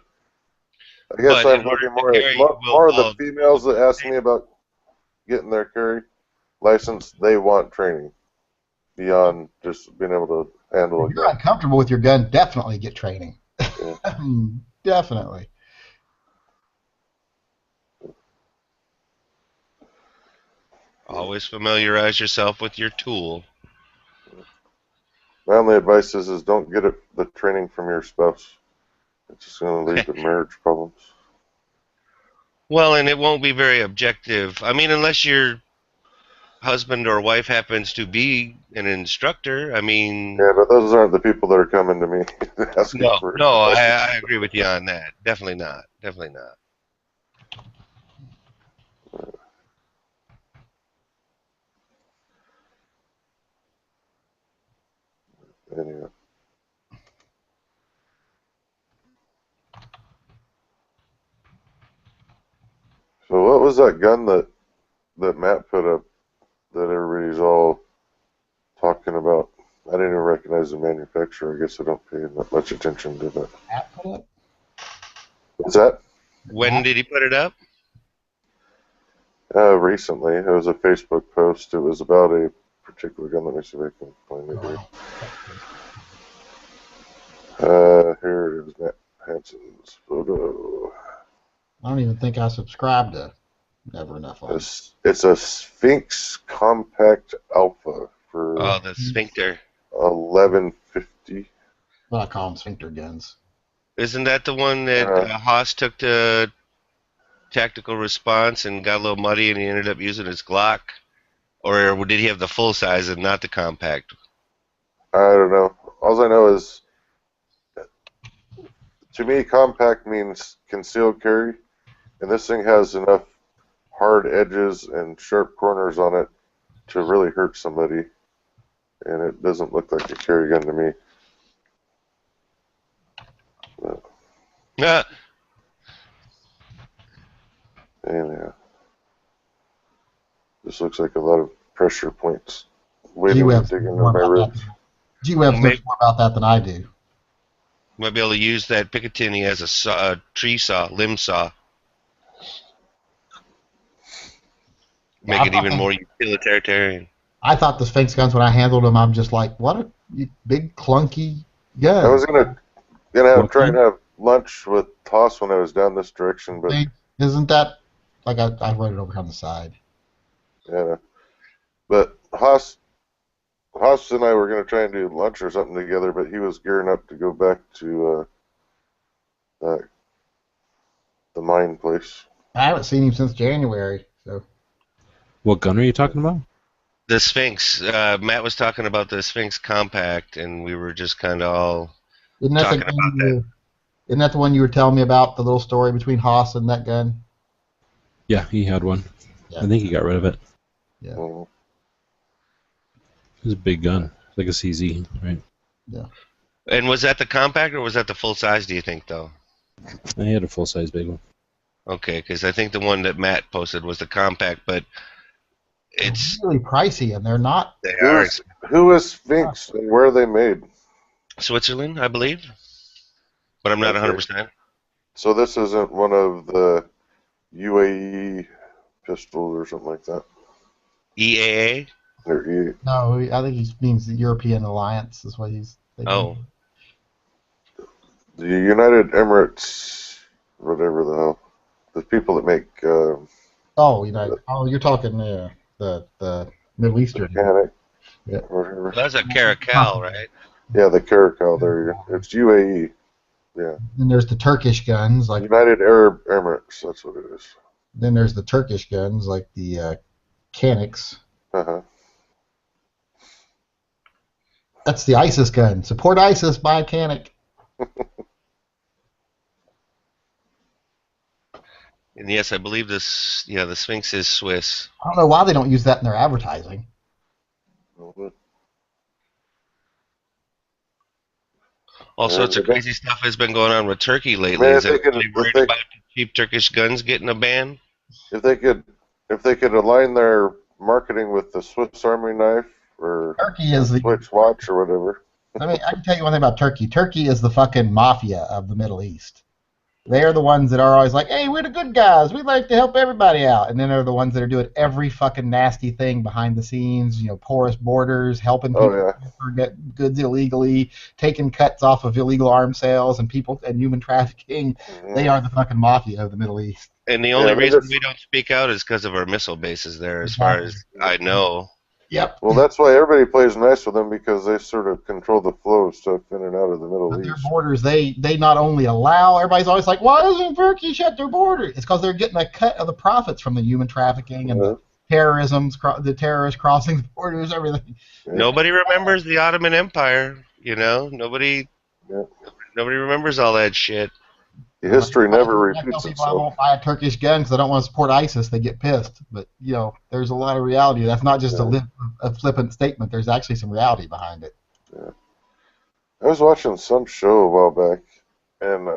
I guess I'm looking more of the females that ask me about getting their carry license. They want training beyond just being able to handle a gun. If you're uncomfortable with your gun, definitely get training. Yeah. Definitely. Always familiarize yourself with your tool. My only advice is don't get the training from your spouse. It's just going to lead to marriage problems. Well, and it won't be very objective. I mean, unless your husband or wife happens to be an instructor. I mean... Yeah, but those aren't the people that are coming to me asking for... No, I agree with you on that. Definitely not. Definitely not. Anyway. So what was that gun that Matt put up that everybody's all talking about? I didn't even recognize the manufacturer. I guess I don't pay that much attention to that. Matt put it up? What's that? When did he put it up? Recently. It was a Facebook post. It was about a particular gun. Let me see if I can find it here. Here it is, Matt Hansen's photo. I don't even think I subscribed to Never Enough. It's a Sphinx Compact Alpha for the Sphincter. $11.50. Well, I call them sphincter guns. Isn't that the one that Haas took to tactical response and got a little muddy and he ended up using his Glock? Or did he have the full size and not the compact? I don't know. All I know is to me, compact means concealed carry, and this thing has enough hard edges and sharp corners on it to really hurt somebody, and it doesn't look like a carry gun to me. Yeah. And this looks like a lot of pressure points waiting to dig into my ribs. G-Web knows more about that than I do. Might be able to use that Picatinny as a tree saw, limb saw. Make it even more utilitarian. I thought the Sphinx guns, when I handled them, I'm just like, what a big, clunky gun. I was gonna try and have lunch with Toss when I was down this direction, but isn't that like I wrote it over on the side? Yeah, but Haas and I were gonna try and do lunch or something together, but he was gearing up to go back to the mine place. I haven't seen him since January. So, what gun are you talking about? The Sphinx. Matt was talking about the Sphinx Compact, and we were just kind of all talking about that. Isn't that the one you were telling me about, the little story between Haas and that gun? Yeah, he had one. Yeah. I think he got rid of it. Yeah. Mm-hmm. It was a big gun. It's like a CZ, right? Yeah. And was that the compact, or was that the full size, do you think, though? I had a full-size big one. Okay, because I think the one that Matt posted was the compact, but it's really pricey, and they're not. They are. Who is Sphinx, and where are they made? Switzerland, I believe, but I'm not 100%. So this isn't one of the UAE pistols or something like that? EAA? Or E. No, I think he means the European Alliance is what he's. Oh. The United Emirates, whatever the hell, the people that make. United. You're talking the Middle Eastern. Mechanic. Yeah. Well, that's a Caracal, right? Yeah, the Caracal. There you go. It's UAE. Yeah. Then there's the Turkish guns, like United Arab Emirates. That's what it is. Then there's the Turkish guns, like the Canics. That's the ISIS gun. Support ISIS, buy a Canic. And yes, I believe this. Yeah, the Sphinx is Swiss. I don't know why they don't use that in their advertising. All sorts of crazy stuff has been going on with Turkey lately. Is everybody worried about the cheap Turkish guns getting a ban? If they could align their marketing with the Swiss Army knife or Turkey is the Switch watch or whatever. I mean, I can tell you one thing about Turkey. Turkey is the fucking mafia of the Middle East. They are the ones that are always like, hey, we're the good guys. We like to help everybody out. And then they're the ones that are doing every fucking nasty thing behind the scenes, porous borders, helping people get goods illegally, taking cuts off of illegal arms sales and people and human trafficking. Mm-hmm. They are the fucking mafia of the Middle East. And the only reason we don't speak out is because of our missile bases there, as far as I know. Yep. Well, that's why everybody plays nice with them, because they sort of control the flow of stuff in and out of the Middle East. Their borders, they not only allow, everybody's always like, why doesn't Turkey shut their border? It's because they're getting a cut of the profits from the human trafficking and the the terrorist crossing the borders, everything. Yeah. Nobody remembers the Ottoman Empire, Nobody remembers all that shit. History never repeats itself. I won't buy a Turkish gun because I don't want to support ISIS. They get pissed. But, there's a lot of reality. That's not just a flippant statement. There's actually some reality behind it. Yeah. I was watching some show a while back, and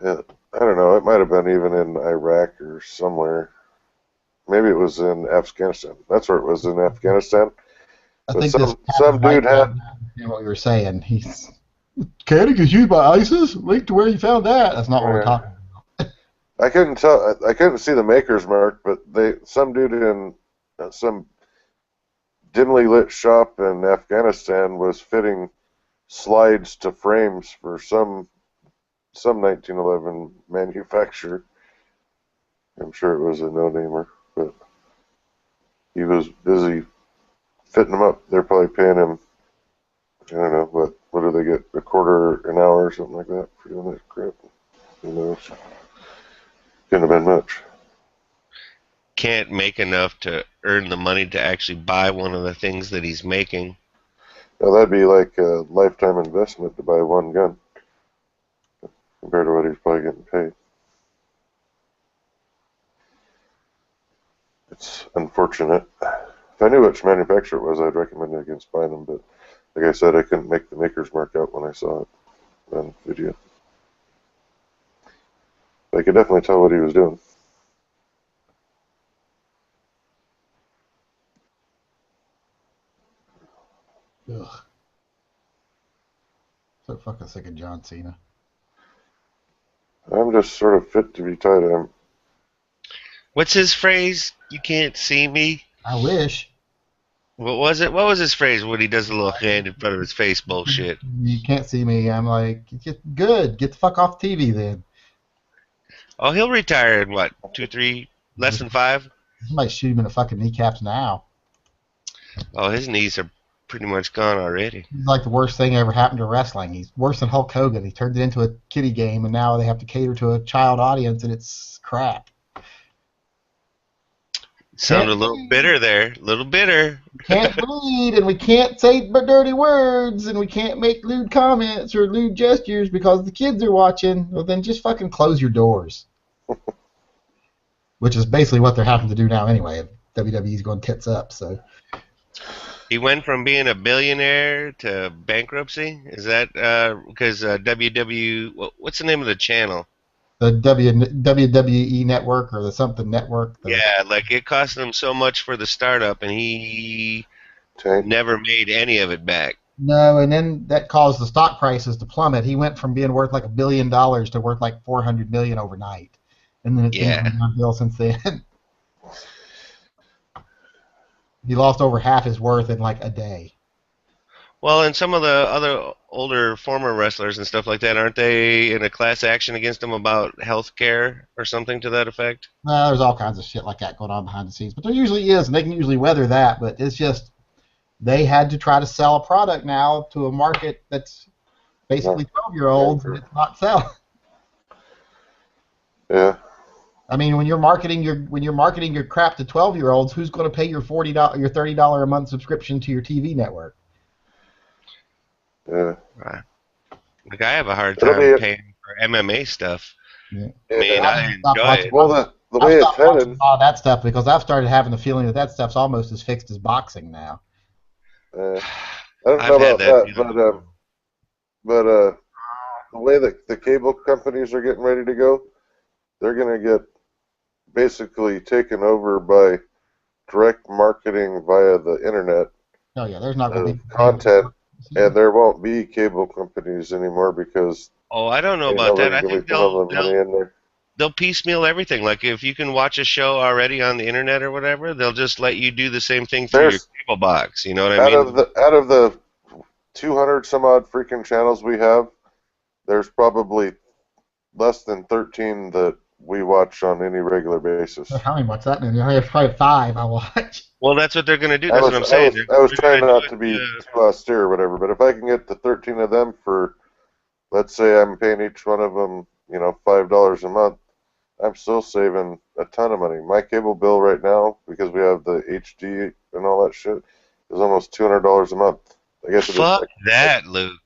I don't know, it might have been even in Iraq or somewhere. Maybe it was in Afghanistan. That's where it was, in Afghanistan. I think some dude had... what you were saying. He's... Canic is used by ISIS? Link to where you found that. That's not what we're talking about. I couldn't tell. I couldn't see the maker's mark, but some dude in some dimly lit shop in Afghanistan was fitting slides to frames for some 1911 manufacturer. I'm sure it was a no-namer, but he was busy fitting them up. They're probably paying him, I don't know, what do they get, $0.25 an hour or something like that for doing that crap? Who knows? Couldn't have been much. Can't make enough to earn the money to actually buy one of the things that he's making. Now, that'd be like a lifetime investment to buy one gun. compared to what he's probably getting paid. It's unfortunate. If I knew which manufacturer it was, I'd recommend it against buying them, but like I said, I couldn't make the maker's mark out when I saw it on video. But I could definitely tell what he was doing. Ugh. So fucking sick of John Cena. I'm just sort of fit to be tied. What's his phrase? You can't see me. I wish. What was it? What was his phrase when he does a little hand in front of his face bullshit? You can't see me. I'm like, good. Get the fuck off TV then. Oh, he'll retire in what? 2, 3, less than 5? Somebody shoot him in the fucking kneecaps now. Oh, his knees are pretty much gone already. He's like the worst thing ever happened to wrestling. He's worse than Hulk Hogan. He turned it into a kiddie game, and now they have to cater to a child audience, and it's crap. Sound a little bitter there. A little bitter. We can't bleed, and we can't say dirty words, and we can't make lewd comments or lewd gestures because the kids are watching. Well, then just fucking close your doors. Which is basically what they're having to do now anyway. WWE's going tits up, so... He went from being a billionaire to bankruptcy? Is that because what's the name of the channel? The WWE network or the something network? Yeah, like it cost him so much for the startup, and he never made any of it back. No, and then that caused the stock prices to plummet. He went from being worth like $1 billion to worth like $400 million overnight. And then it's been downhill since then. He lost over half his worth in like a day. Well, and some of the other older former wrestlers and stuff like that, aren't they in a class action against him about health care or something to that effect? There's all kinds of shit like that going on behind the scenes. But there usually is, and they can usually weather that. But it's just they had to try to sell a product now to a market that's basically 12-year-olds, and it's not selling. Yeah. I mean, when you're marketing your crap to 12-year-olds, who's going to pay your $30 a month subscription to your TV network? Yeah. Right. Like I have a hard time paying for MMA stuff. Yeah. I mean, I enjoy it. Well, the way it's headed, all that stuff because I've started having the feeling that stuff's almost as fixed as boxing now. I don't know about that, but the way that the cable companies are getting ready to go, they're going to get basically taken over by direct marketing via the internet. Oh yeah, there's not going to be content, and there won't be cable companies anymore because. Oh, I don't know about that. I think they'll piecemeal everything. Like if you can watch a show already on the internet or whatever, they'll just let you do the same thing through your cable box. You know what I mean? Out of the 200 some odd freaking channels we have, there's probably less than 13 that we watch on any regular basis. How many? What's that? I have probably 5 I watch. Well, that's what they're going to do. That's what I'm saying. I was trying not to be too austere or whatever, but if I can get the 13 of them for, let's say I'm paying each one of them, $5 a month, I'm still saving a ton of money. My cable bill right now, because we have the HD and all that shit, is almost $200 a month. I guess Fuck that, Luke.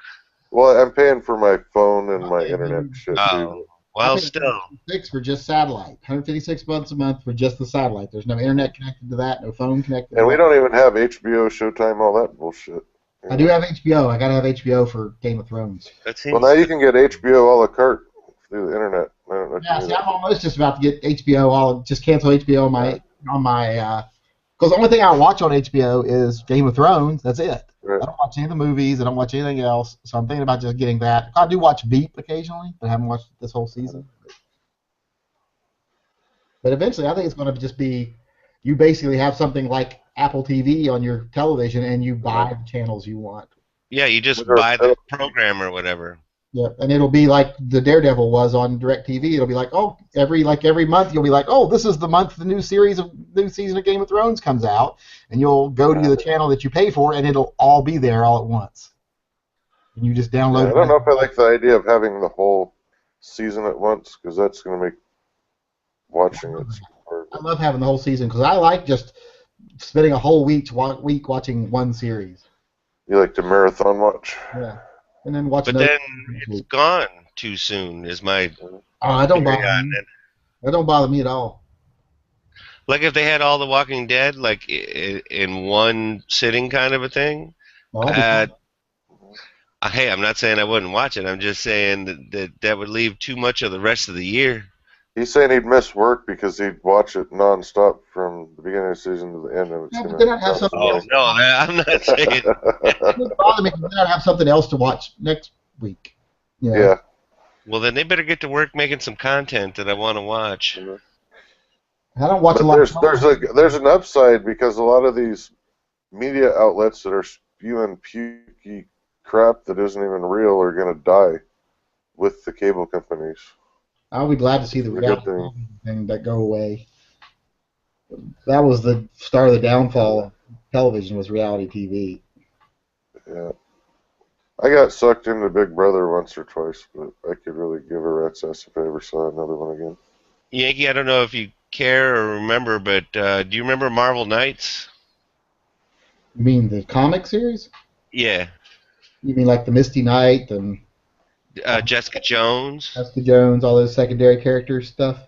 Well, I'm paying for my phone and my internet shit too. Well, still. $156 for just satellite. $156 a month for just the satellite. There's no internet connected to that, no phone connected. And we don't even have HBO, Showtime, all that bullshit. I do have HBO. I gotta have HBO for Game of Thrones. Well, now you can get HBO a la carte through the internet. Yeah, see, I'm almost just about to get HBO. I'll just cancel HBO on my because the only thing I watch on HBO is Game of Thrones. That's it. Right. I don't watch any of the movies. I don't watch anything else. So I'm thinking about just getting that. I do watch Veep occasionally, but I haven't watched this whole season. But eventually, I think it's going to just be you basically have something like Apple TV on your television, and you buy the channels you want. Yeah, you just buy the program or whatever. Yeah, and it'll be like the Daredevil was on DirecTV. It'll be like, every month you'll be like, this is the month the new season of Game of Thrones comes out, and you'll go to the channel that you pay for, and it'll all be there all at once. And you just download it. I don't know if I like the idea of having the whole season at once, because that's going to make watching it hard. I love having the whole season, because I like just spending a whole week watching one series. You like to marathon watch? Yeah. And then watch. But then it's gone too soon. Is my That don't theory bother on me. it. That don't bother me at all. Like if they had all the Walking Dead like in one sitting, kind of a thing. Well, I'll be Hey, I'm not saying I wouldn't watch it. I'm just saying that would leave too much of the rest of the year. He's saying he'd miss work because he'd watch it nonstop from the beginning of the season to the end, and it's Yeah, going but then to I'd have something else. No, I'm not saying. It doesn't bother me because then I'd have something else to watch next week. You know? Yeah. Well, then they better get to work making some content that I want to watch. I don't watch But a lot. there's an upside because a lot of these media outlets that are spewing pukey crap that isn't even real are going to die with the cable companies. I'll be glad to see the It's a good reality thing that go away. That was the start of the downfall of television, was reality TV. Yeah. I got sucked into Big Brother once or twice, but I could really give a rat's ass if I ever saw another one again. Yankee, I don't know if you care or remember, but do you remember Marvel Knights? You mean the comic series? Yeah. You mean like the Misty Knight and Jessica Jones? Jessica Jones, all those secondary characters stuff?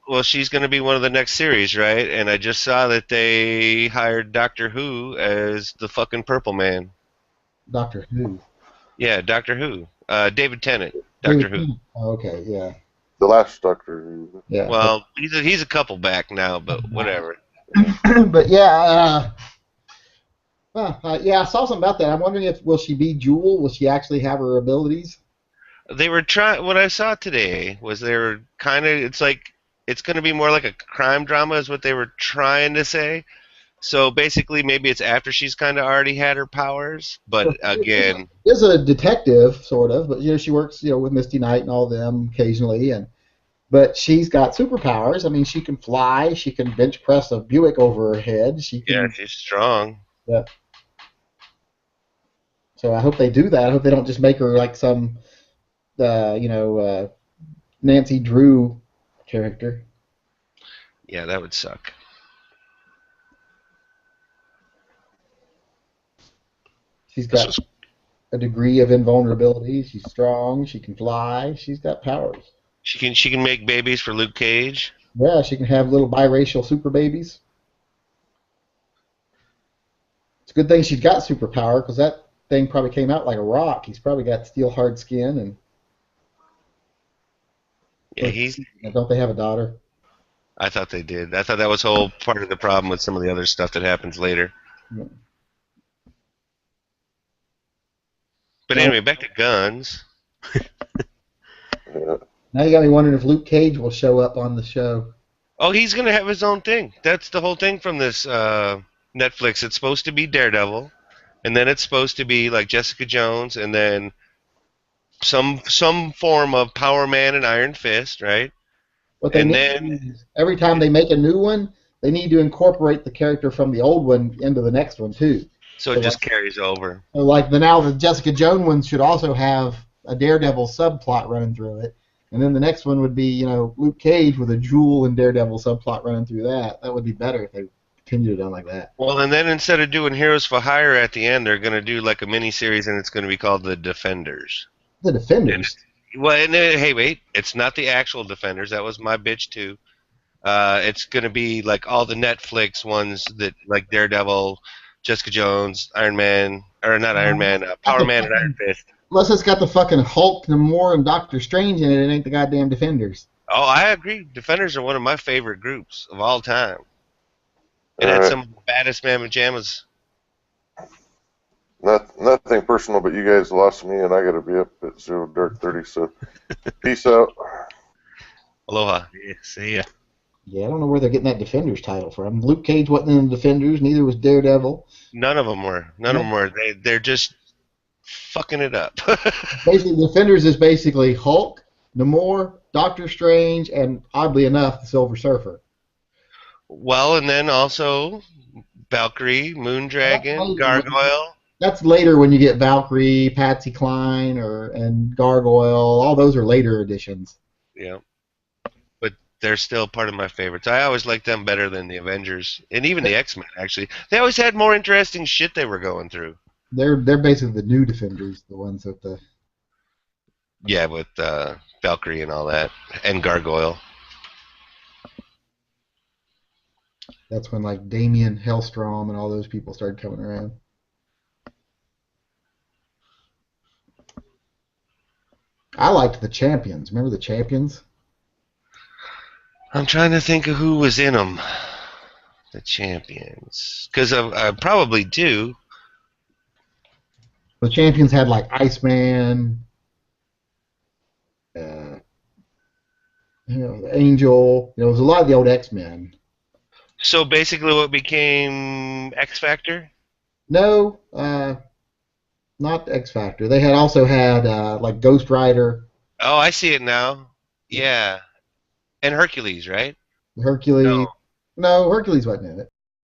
Well, she's going to be one of the next series, right? And I just saw that they hired Doctor Who as the fucking Purple Man. Doctor Who? Yeah, Doctor Who. David Tennant, Doctor Who. Oh, okay, yeah. The last Doctor Who. Yeah. Well, he's a couple back now, but whatever. But yeah, yeah, I saw something about that. I'm wondering will she be Jewel? Will she actually have her abilities? They were trying. What I saw today was they were kind of. It's like it's going to be more like a crime drama, is what they were trying to say. So basically, maybe it's after she's kind of already had her powers, but again, is a detective sort of, but she works with Misty Knight and all of them occasionally, but she's got superpowers. I mean, she can fly, she can bench press a Buick over her head. She's strong. Yeah. So I hope they do that. I hope they don't just make her like some, Nancy Drew character. Yeah, that would suck. She's got a degree of invulnerability. She's strong. She can fly. She's got powers. She can make babies for Luke Cage. Yeah, she can have little biracial super babies. It's a good thing she's got superpower because that thing probably came out like a rock. He's probably got steel hard skin and. Yeah, don't they have a daughter? I thought they did. I thought that was whole part of the problem with some of the other stuff that happens later. Yeah. But anyway, back to guns. Now you got me wondering if Luke Cage will show up on the show. Oh, he's going to have his own thing. That's the whole thing from this Netflix. It's supposed to be Daredevil, and then it's supposed to be like Jessica Jones, and then some form of Power Man and Iron Fist, right? What they every time they make a new one, they need to incorporate the character from the old one into the next one too. So it just carries over. So like the Jessica Jones one should also have a Daredevil subplot running through it, and then the next one would be Luke Cage with a Jewel and Daredevil subplot running through that. That would be better if they continued it on like that. Well, and then instead of doing Heroes for Hire at the end, they're going to do like a mini series, and it's going to be called The Defenders. The Defenders. Hey, wait! It's not the actual Defenders. That was my bitch too. It's going to be like all the Netflix ones that like Daredevil, Jessica Jones, Iron Man, or not Iron Man, Power Man and Iron Fist. Unless it's got the fucking Hulk, Namor, and Doctor Strange in it, it ain't the goddamn Defenders. Oh, I agree. Defenders are one of my favorite groups of all time. It had some of the baddest mamma jammas. Nothing personal, but you guys lost me, and I got to be up at 0:30. So, peace out. Aloha. Yeah, see ya. Yeah, I don't know where they're getting that Defenders title from. Luke Cage wasn't in the Defenders, neither was Daredevil. None of them were. None of them were. They're just fucking it up. Basically, Defenders is basically Hulk, Namor, Doctor Strange, and oddly enough, the Silver Surfer. Well, and then also Valkyrie, Moondragon, Gargoyle. That's later when you get Valkyrie, Patsy Cline, and Gargoyle. All those are later editions. Yeah. But they're still part of my favorites. I always liked them better than the Avengers. And even the X-Men, actually. They always had more interesting shit they were going through. They're basically the new Defenders, the ones with the... Yeah, with Valkyrie and all that, and Gargoyle. That's when like Damien Hellstrom and all those people started coming around. I liked the Champions. Remember the Champions? I'm trying to think of who was in them. The Champions, because I probably do. The Champions had like Iceman, Angel. It was a lot of the old X-Men. So basically, what became X Factor? No, not X Factor. They had also had like Ghost Rider. Oh, I see it now. Yeah, and Hercules, right? Hercules. No, Hercules wasn't in it.